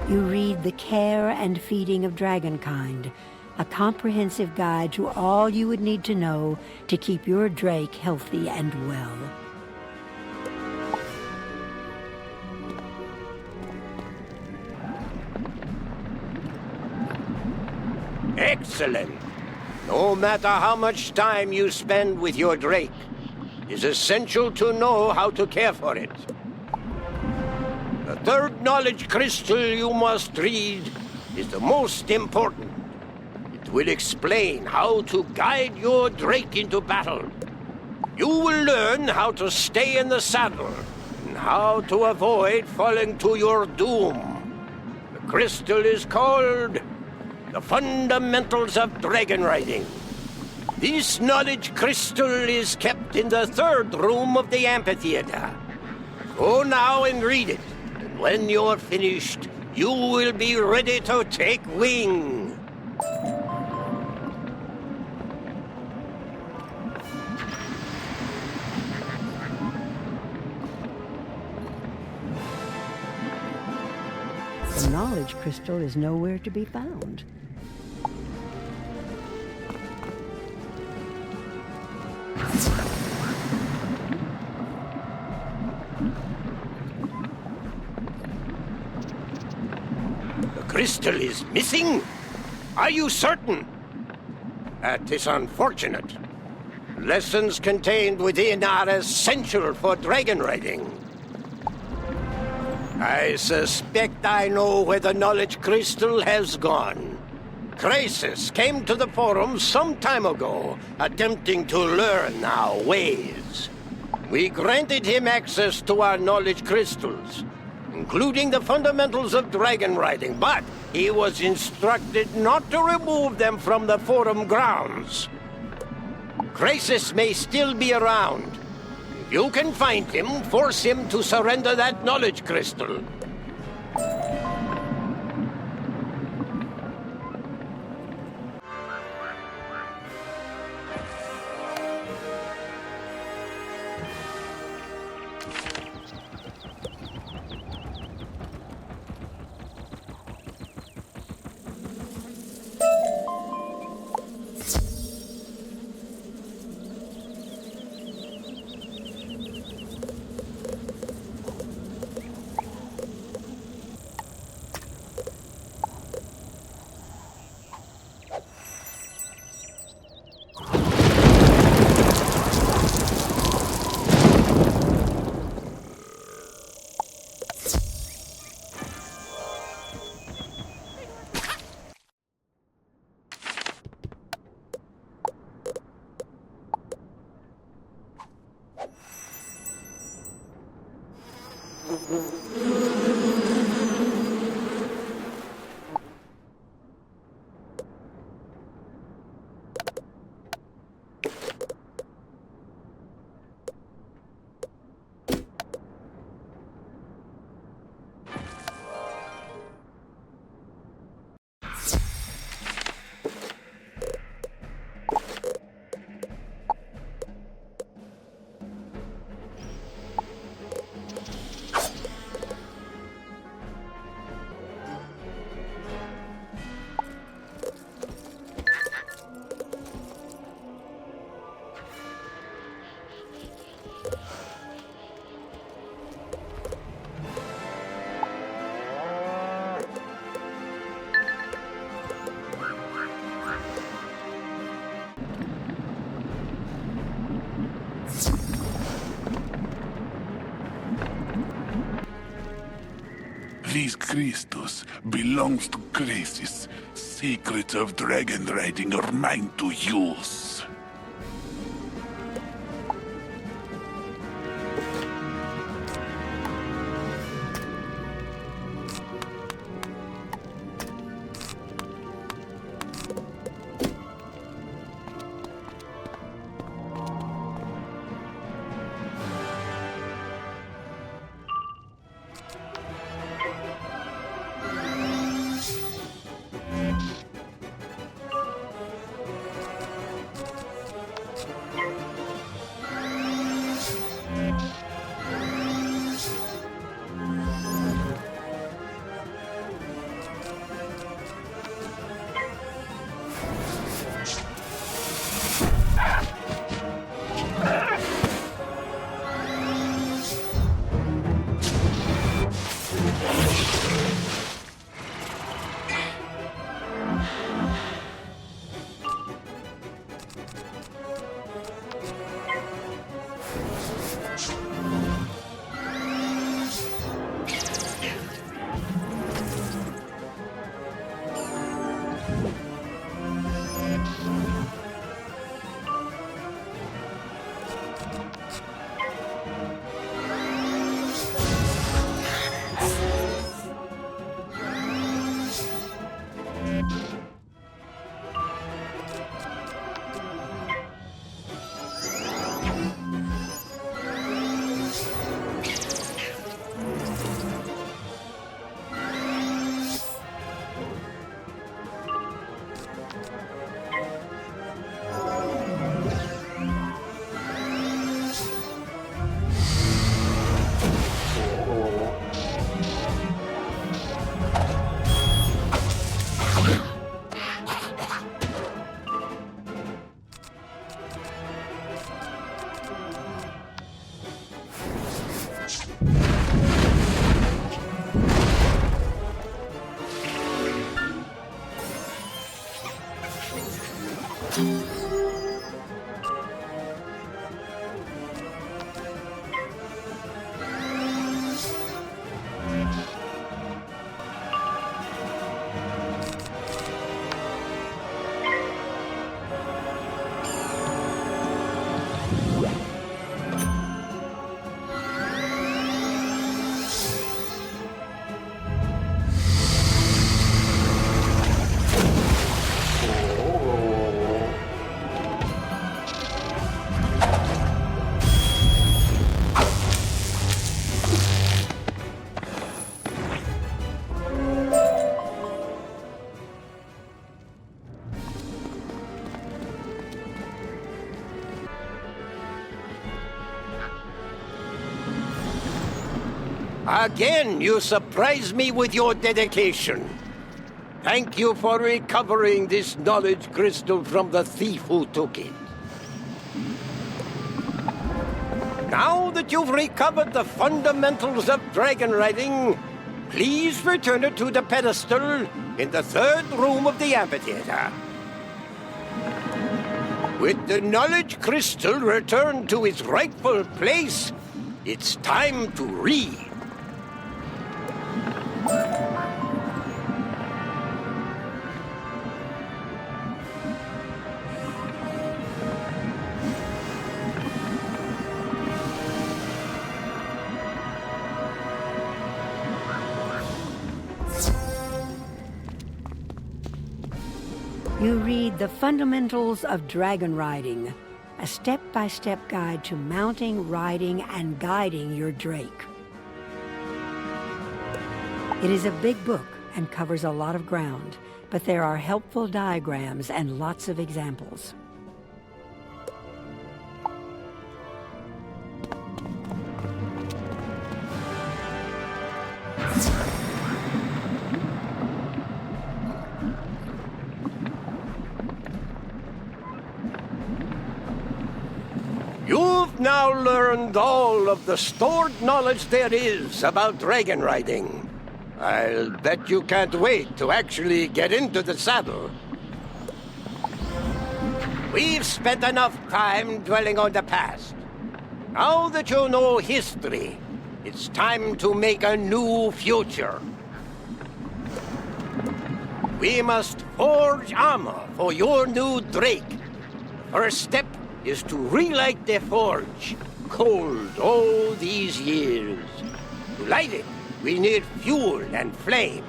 You read The Care and Feeding of Dragonkind, a comprehensive guide to all you would need to know to keep your Drake healthy and well. Excellent. No matter how much time you spend with your Drake, it's essential to know how to care for it. The third knowledge crystal you must read is the most important. It will explain how to guide your Drake into battle. You will learn how to stay in the saddle and how to avoid falling to your doom. The crystal is called the Fundamentals of Dragon Riding. This knowledge crystal is kept in the third room of the amphitheater. Go now and read it. When you're finished, you will be ready to take wing. The knowledge crystal is nowhere to be found. Crystal is missing? Are you certain? That is unfortunate. Lessons contained within are essential for dragon riding. I suspect I know where the knowledge crystal has gone. Crisis came to the forum some time ago, attempting to learn our ways. We granted him access to our knowledge crystals, including the fundamentals of dragon riding, but he was instructed not to remove them from the forum grounds. Crisis may still be around. If you can find him, force him to surrender that knowledge crystal. This Christus belongs to Graces. Secrets of dragon riding are mine to use. Again, you surprise me with your dedication. Thank you for recovering this knowledge crystal from the thief who took it. Now that you've recovered the fundamentals of dragon riding, please return it to the pedestal in the third room of the amphitheater. With the knowledge crystal returned to its rightful place, it's time to read. You read The Fundamentals of Dragon Riding, a step-by-step guide to mounting, riding, and guiding your Drake. It is a big book and covers a lot of ground, but there are helpful diagrams and lots of examples. You've now learned all of the stored knowledge there is about dragon riding. I'll bet you can't wait to actually get into the saddle. We've spent enough time dwelling on the past. Now that you know history, It's time to make a new future. We must forge armor for your new Drake. First step is to relight the forge, cold all these years. To light it, we need fuel and flame.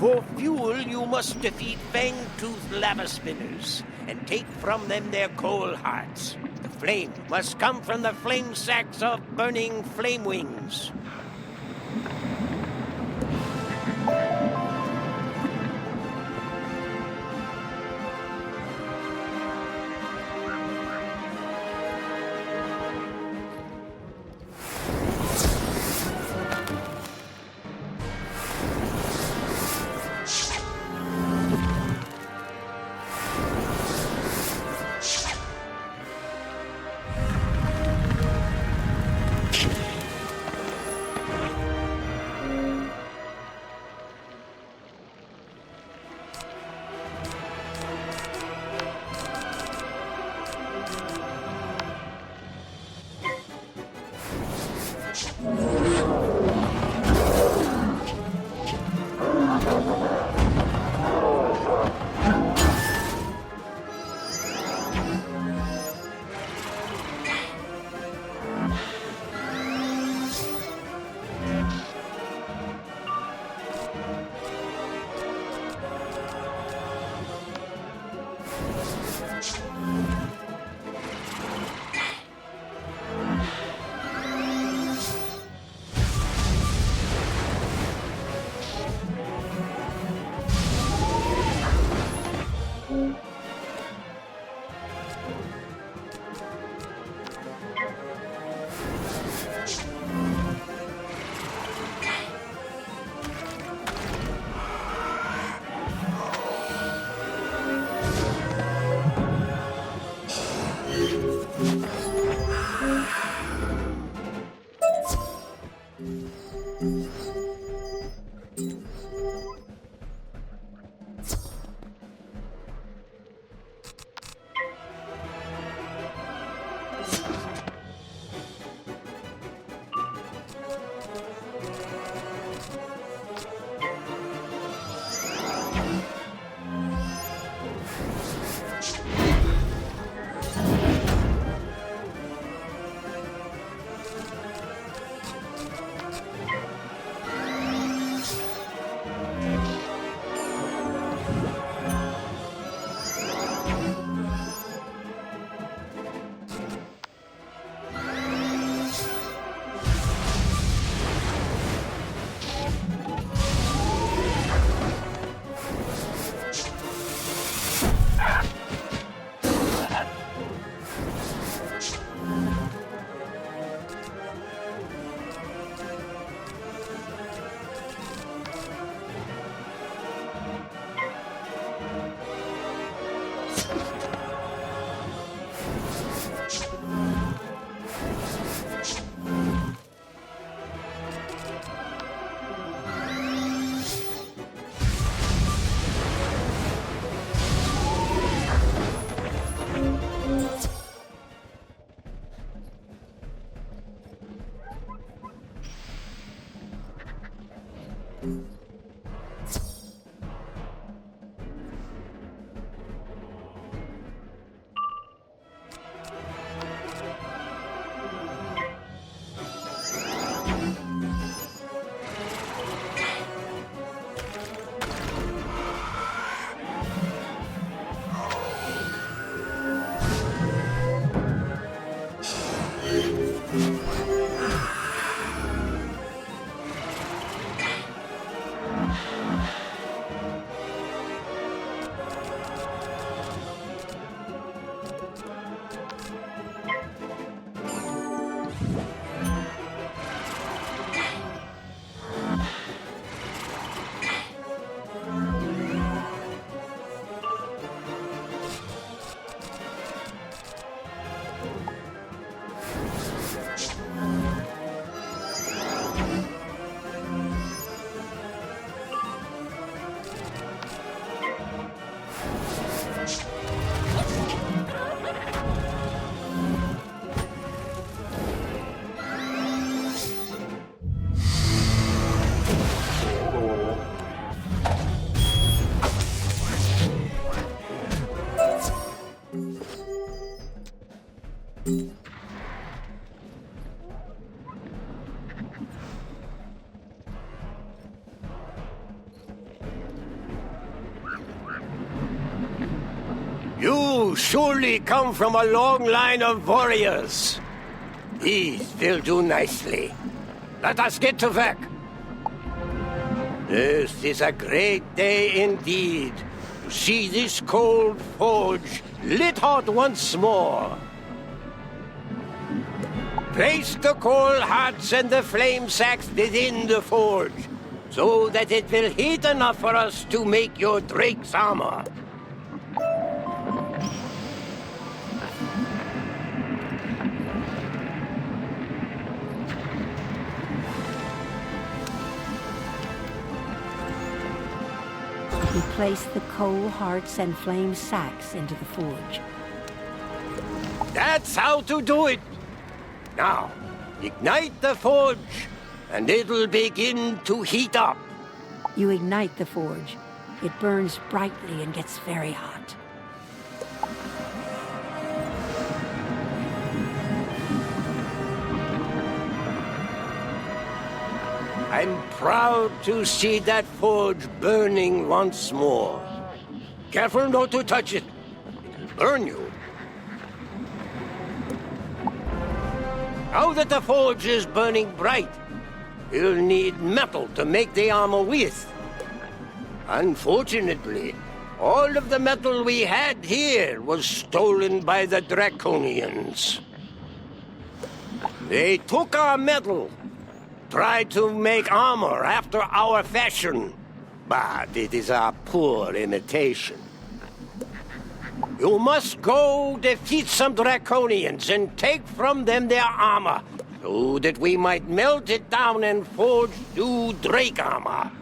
For fuel, you must defeat fang-toothed lava spinners and take from them their coal hearts. The flame must come from the flame sacks of burning flame wings. You surely come from a long line of warriors. These will do nicely. Let us get to work. This is a great day indeed to see this cold forge lit hot once more. Place the coal hearts and the flame sacks within the forge, so that it will heat enough for us to make your Drake's armor. He placed the coal hearts and flame sacks into the forge. That's how to do it. Now, ignite the forge, and it'll begin to heat up. You ignite the forge. It burns brightly and gets very hot. I'm proud to see that forge burning once more. Careful not to touch it. It'll burn you. Now that the forge is burning bright, you'll need metal to make the armor with. Unfortunately, all of the metal we had here was stolen by the Draconians. They took our metal, tried to make armor after our fashion, but it is a poor imitation. You must go defeat some Draconians and take from them their armor, so that we might melt it down and forge new Drake armor.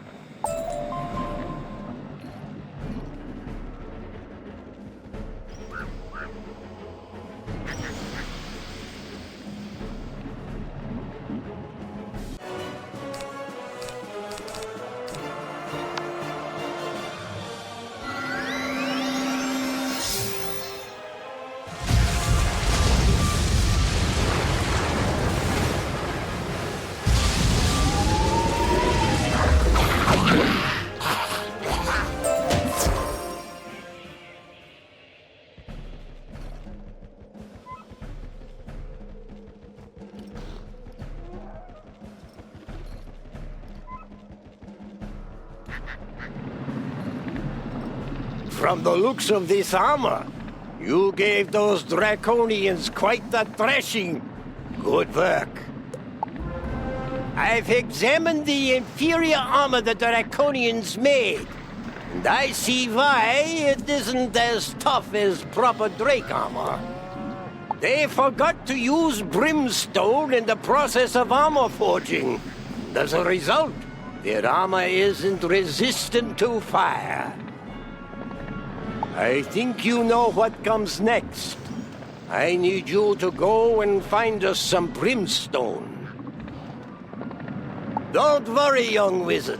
From the looks of this armor, you gave those Draconians quite the thrashing. Good work. I've examined the inferior armor the Draconians made, and I see why it isn't as tough as proper Drake armor. They forgot to use brimstone in the process of armor forging. As a result, their armor isn't resistant to fire. I think you know what comes next. I need you to go and find us some brimstone. Don't worry, young wizard.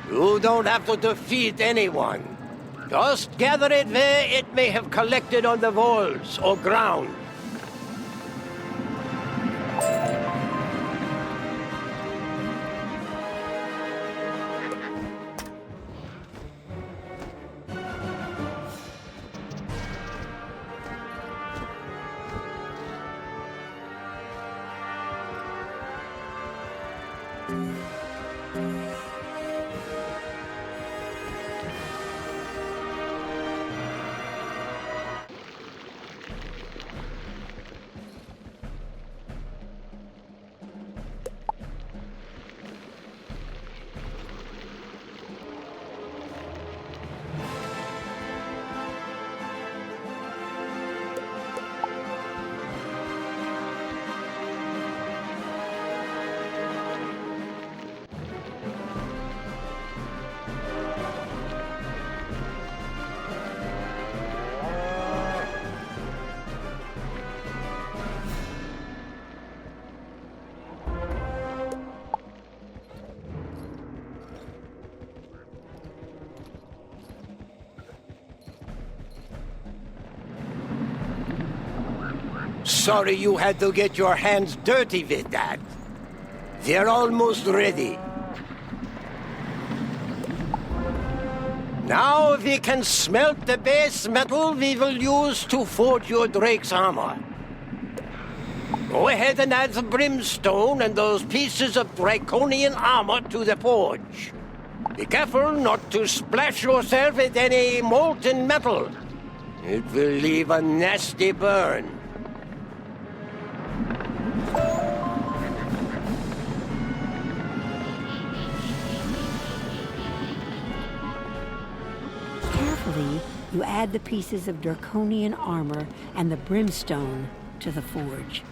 You don't have to defeat anyone. Just gather it where it may have collected on the walls or ground. Sorry you had to get your hands dirty with that. They're almost ready. Now we can smelt the base metal we will use to forge your Drake's armor. Go ahead and add the brimstone and those pieces of draconian armor to the forge. Be careful not to splash yourself with any molten metal. It will leave a nasty burn. Carefully, you add the pieces of draconian armor and the brimstone to the forge.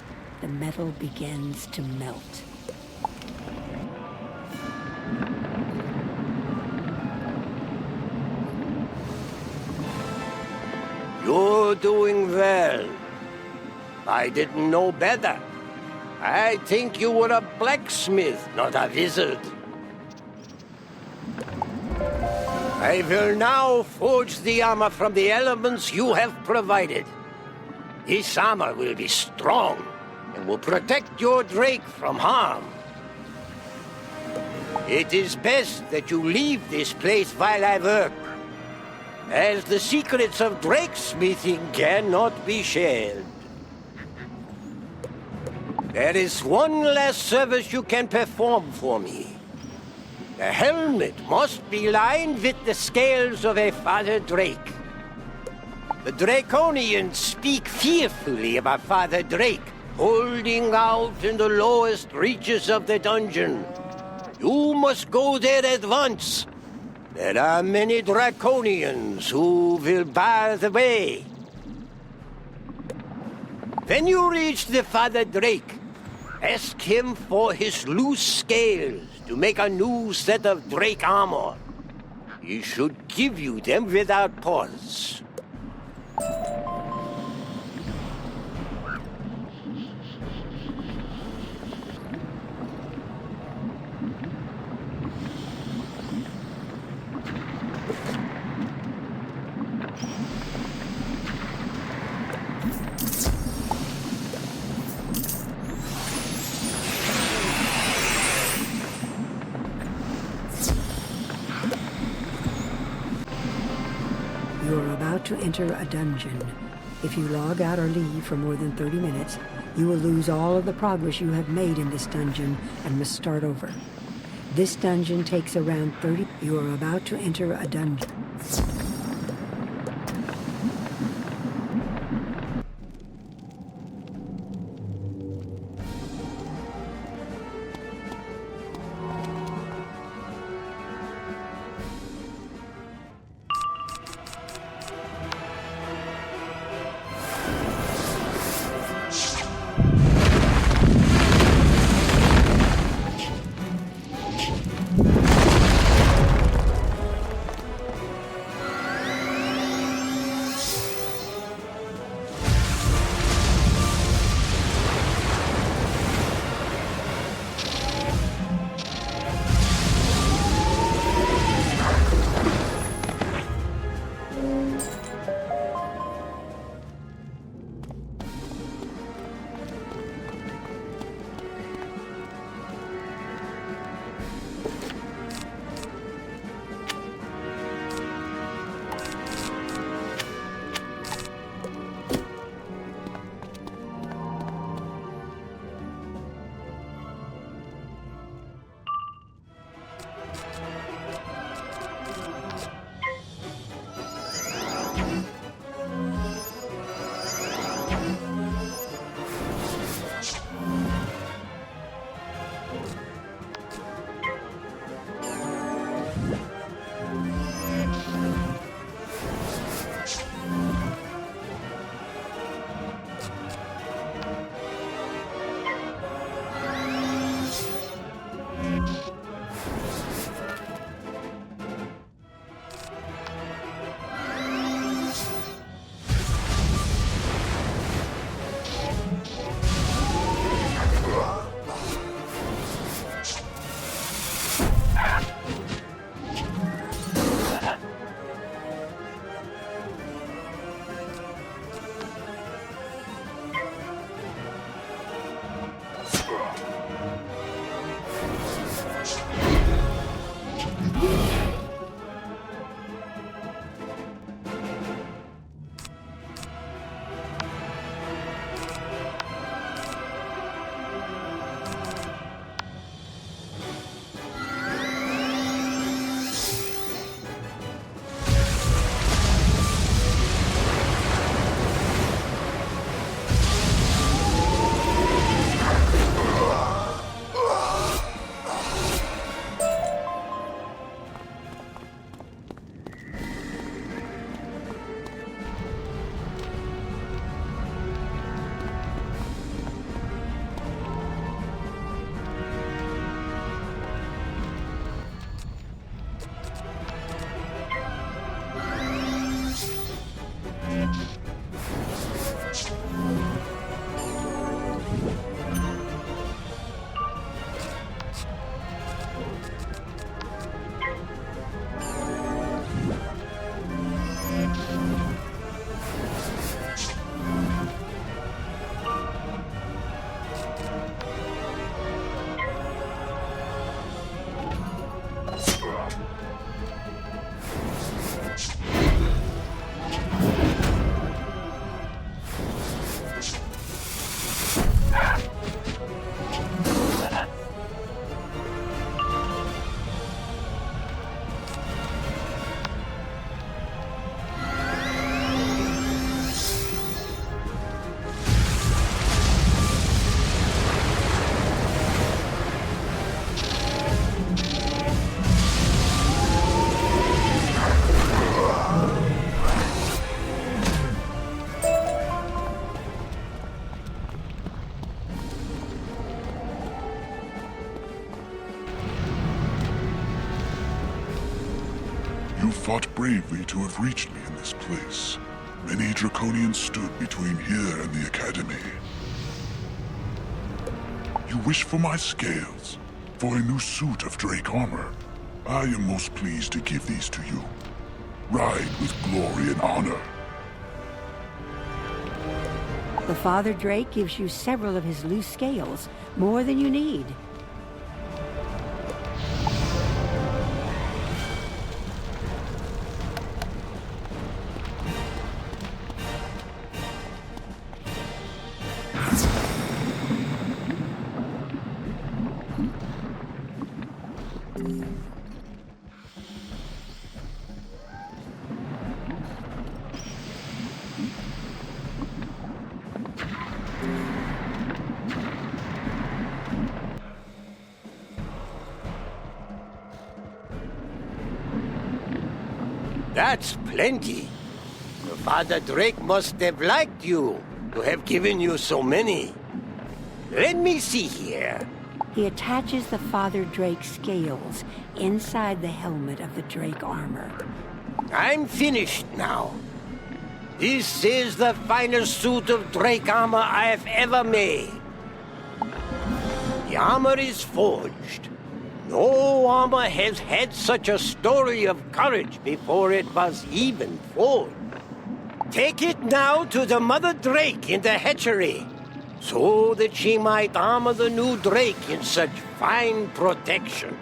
The metal begins to melt. You're doing well. I didn't know better. I think you were a blacksmith, not a wizard. I will now forge the armor from the elements you have provided. This armor will be strong and will protect your Drake from harm. It is best that you leave this place while I work, as the secrets of Drake smithing cannot be shared. There is one last service you can perform for me. The helmet must be lined with the scales of a Father Drake. The Draconians speak fearfully of a Father Drake holding out in the lowest reaches of the dungeon. You must go there at once. There are many Draconians who will bar the way. When you reach the Father Drake, ask him for his loose scales to make a new set of Drake armor. He should give you them without pause. You're about to enter a dungeon. If you log out or leave for more than 30 minutes, you will lose all of the progress you have made in this dungeon and must start over. This dungeon takes around 30... You are about to enter a dungeon. fought bravely to have reached me in this place. Many Draconians stood between here and the Academy. You wish for my scales, for a new suit of Drake armor. I am most pleased to give these to you. Ride with glory and honor. The Father Drake gives you several of his loose scales, more than you need. That's plenty. The Father Drake must have liked you to have given you so many. Let me see here. He attaches the Father Drake scales inside the helmet of the Drake armor. I'm finished now. This is the finest suit of Drake armor I have ever made. The armor is forged. No armor has had such a story of courage before it was even forged. Take it now to the Mother Drake in the hatchery, so that she might armor the new Drake in such fine protection.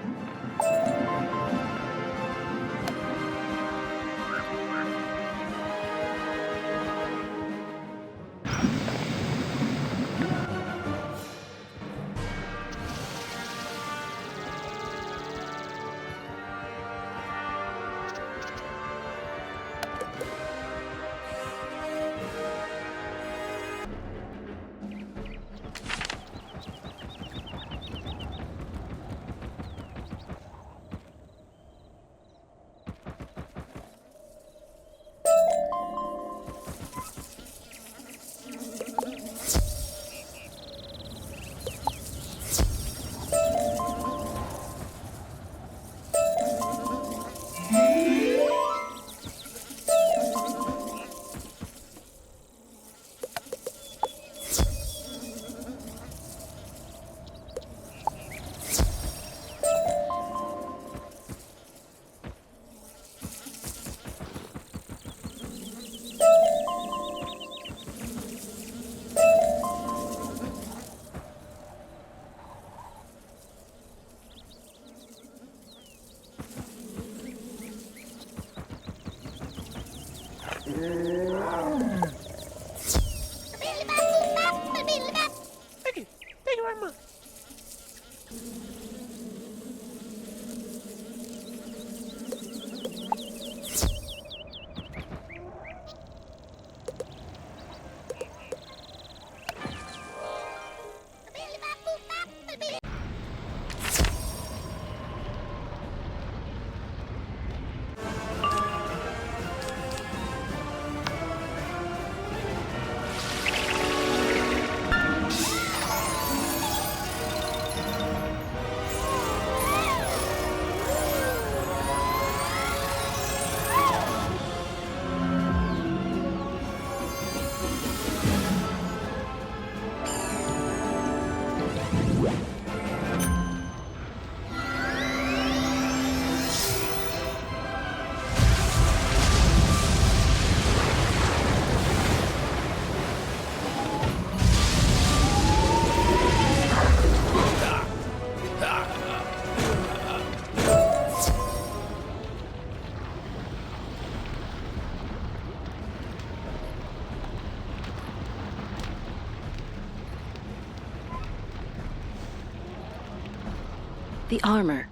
The armor.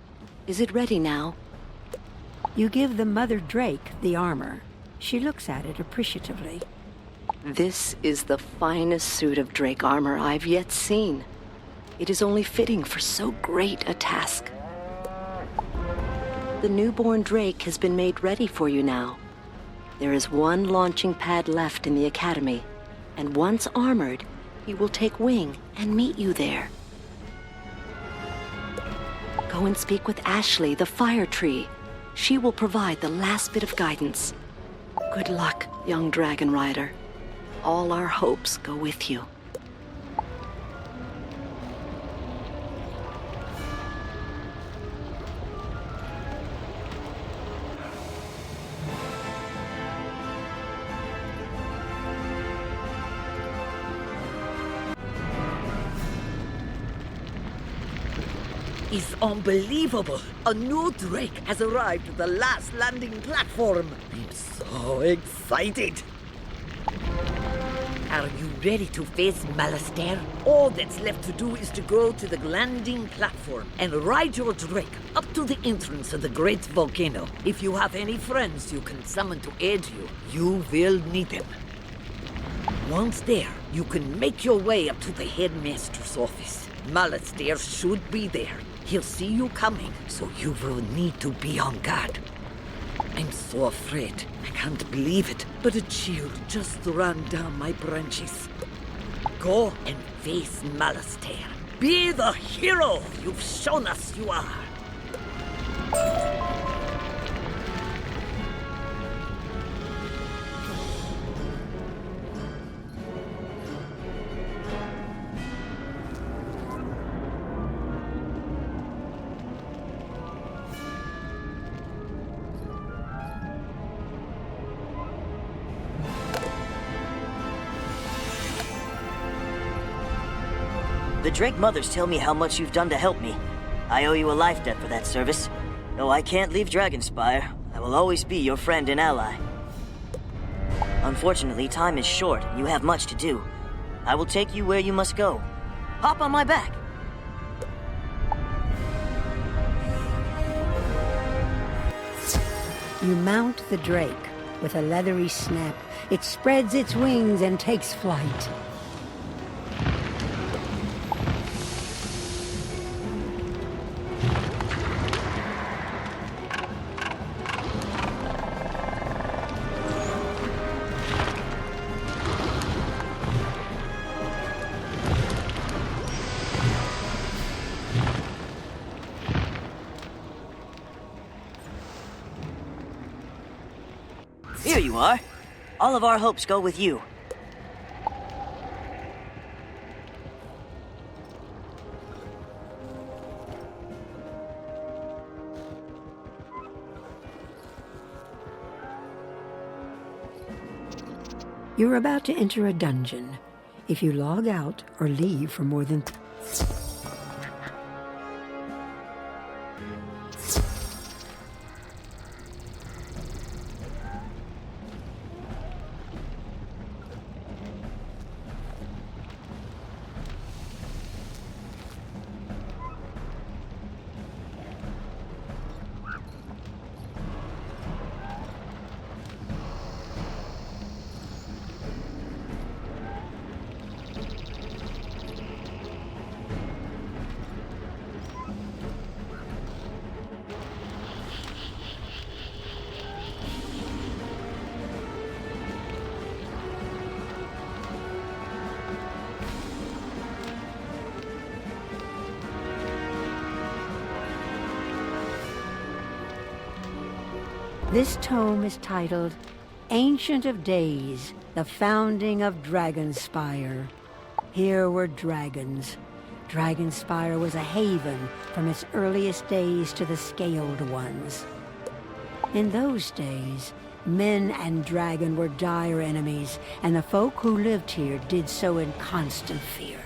Is it ready now? You give the Mother Drake the armor. She looks at it appreciatively. This is the finest suit of Drake armor I've yet seen. It is only fitting for so great a task. The newborn Drake has been made ready for you now. There is one launching pad left in the Academy, and once armored, he will take wing and meet you there. Go and speak with Ashley, the fire tree. She will provide the last bit of guidance. Good luck, young dragon rider. All our hopes go with you. Is unbelievable. A new Drake has arrived at the last landing platform. I'm so excited. Are you ready to face Malistaire? All that's left to do is to go to the landing platform and ride your Drake up to the entrance of the great volcano. If you have any friends you can summon to aid you, you will need them. Once there, you can make your way up to the headmaster's office. Malistaire should be there. He'll see you coming, so you will need to be on guard. I'm so afraid. I can't believe it, but a chill just ran down my branches. Go and face Malistaire. Be the hero you've shown us you are. The Drake mothers tell me how much you've done to help me. I owe you a life debt for that service. Though I can't leave Dragonspire, I will always be your friend and ally. Unfortunately, time is short, and you have much to do. I will take you where you must go. Hop on my back. You mount the Drake. With a leathery snap, it spreads its wings and takes flight. Here you are. All of our hopes go with you. You're about to enter a dungeon. If you log out or leave for more than... This tome is titled Ancient of Days, the Founding of Dragonspire. Here were dragons. Dragonspire was a haven from its earliest days to the Scaled Ones. In those days, men and dragon were dire enemies, and the folk who lived here did so in constant fear.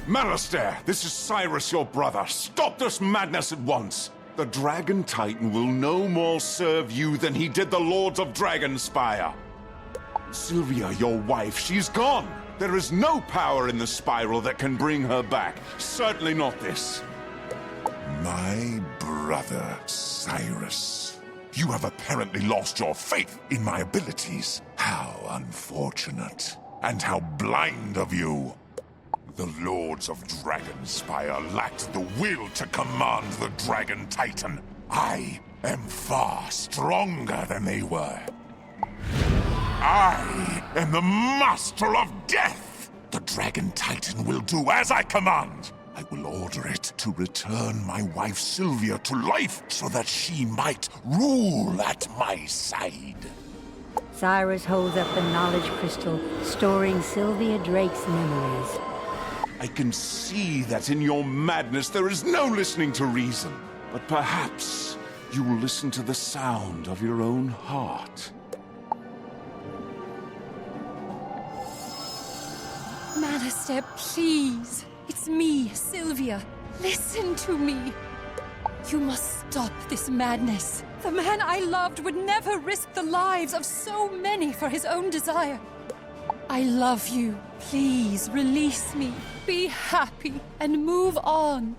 Malistaire, this is Cyrus, your brother. Stop this madness at once. The Dragon Titan will no more serve you than he did the Lords of Dragonspire. Sylvia, your wife, she's gone. There is no power in the spiral that can bring her back. Certainly not this. My brother, Cyrus. You have apparently lost your faith in my abilities. How unfortunate. And how blind of you. The Lords of Dragonspire lacked the will to command the Dragon Titan. I am far stronger than they were. I am the Master of Death! The Dragon Titan will do as I command. I will order it to return my wife Sylvia to life so that she might rule at my side. Cyrus holds up the knowledge crystal, storing Sylvia Drake's memories. I can see that in your madness there is no listening to reason. But perhaps you will listen to the sound of your own heart. Malistaire, please. It's me, Sylvia. Listen to me. You must stop this madness. The man I loved would never risk the lives of so many for his own desire. I love you. Please release me. Be happy and move on.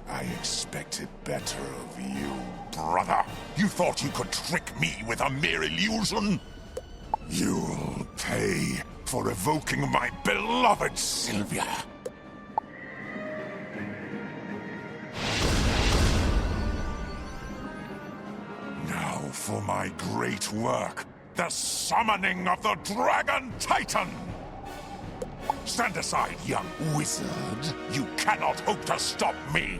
I expected better of you, brother. You thought you could trick me with a mere illusion? You'll pay for evoking my beloved Sylvia. Now for my great work, the summoning of the Dragon Titan! Stand aside, young wizard. You cannot hope to stop me.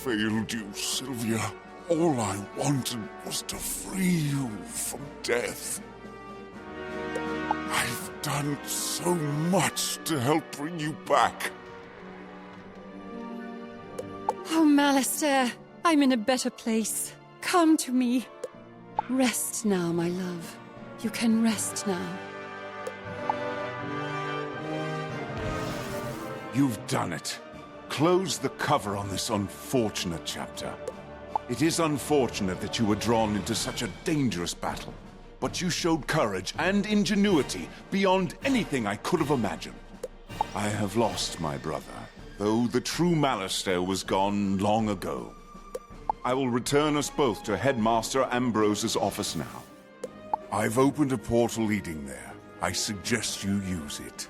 failed you, Sylvia. All I wanted was to free you from death. I've done so much to help bring you back. Oh, Malistaire, I'm in a better place. Come to me. Rest now, my love. You can rest now. You've done it. Close the cover on this unfortunate chapter. It is unfortunate that you were drawn into such a dangerous battle, but you showed courage and ingenuity beyond anything I could have imagined. I have lost my brother, though the true Malistaire was gone long ago. I will return us both to Headmaster Ambrose's office now. I've opened a portal leading there. I suggest you use it.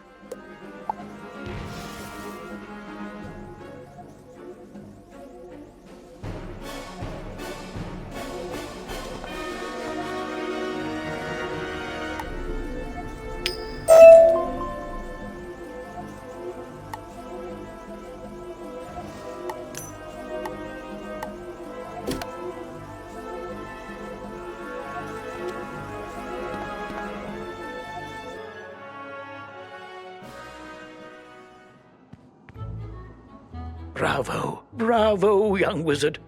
Bravo, bravo, young wizard.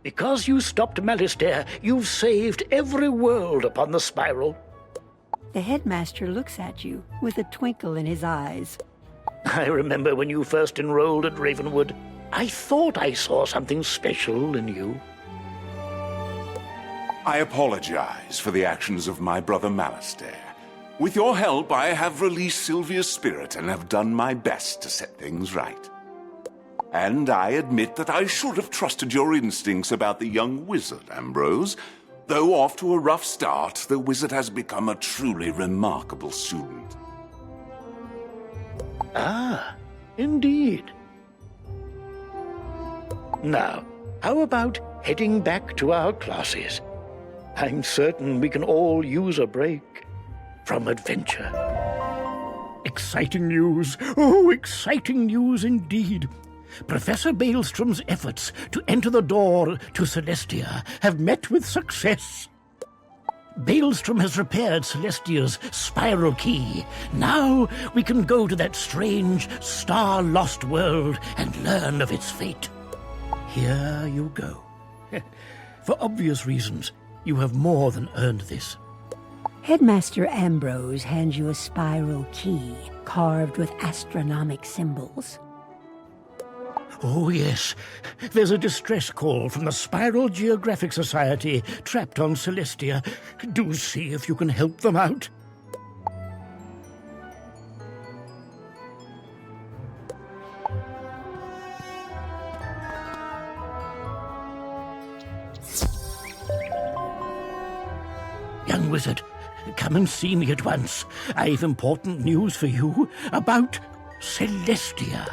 Because you stopped Malistaire, you've saved every world upon the spiral. The headmaster looks at you with a twinkle in his eyes. I remember when you first enrolled at Ravenwood. I thought I saw something special in you. I apologize for the actions of my brother Malistaire. With your help, I have released Sylvia's spirit and have done my best to set things right. And I admit that I should have trusted your instincts about the young wizard, Ambrose. Though off to a rough start, the wizard has become a truly remarkable student. Ah, indeed. Now, how about heading back to our classes? I'm certain we can all use a break from adventure. Exciting news! Oh, exciting news indeed! Professor Maelstrom's efforts to enter the door to Celestia have met with success. Baelstrom has repaired Celestia's spiral key. Now we can go to that strange, star-lost world and learn of its fate. Here you go. For obvious reasons, you have more than earned this. Headmaster Ambrose hands you a spiral key carved with astronomic symbols. Oh, yes. There's a distress call from the Spiral Geographic Society trapped on Celestia. Do see if you can help them out. Young wizard, come and see me at once. I've important news for you about Celestia.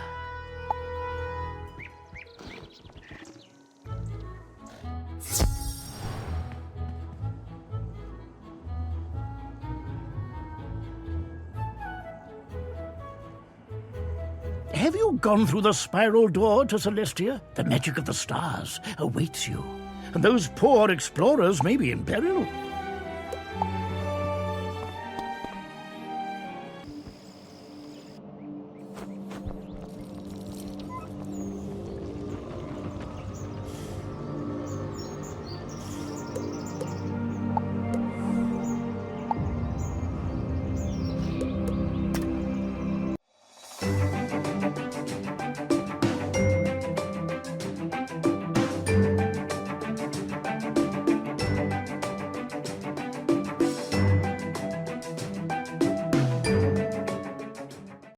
Have you gone through the spiral door to Celestia? The magic of the stars awaits you, and those poor explorers may be in peril.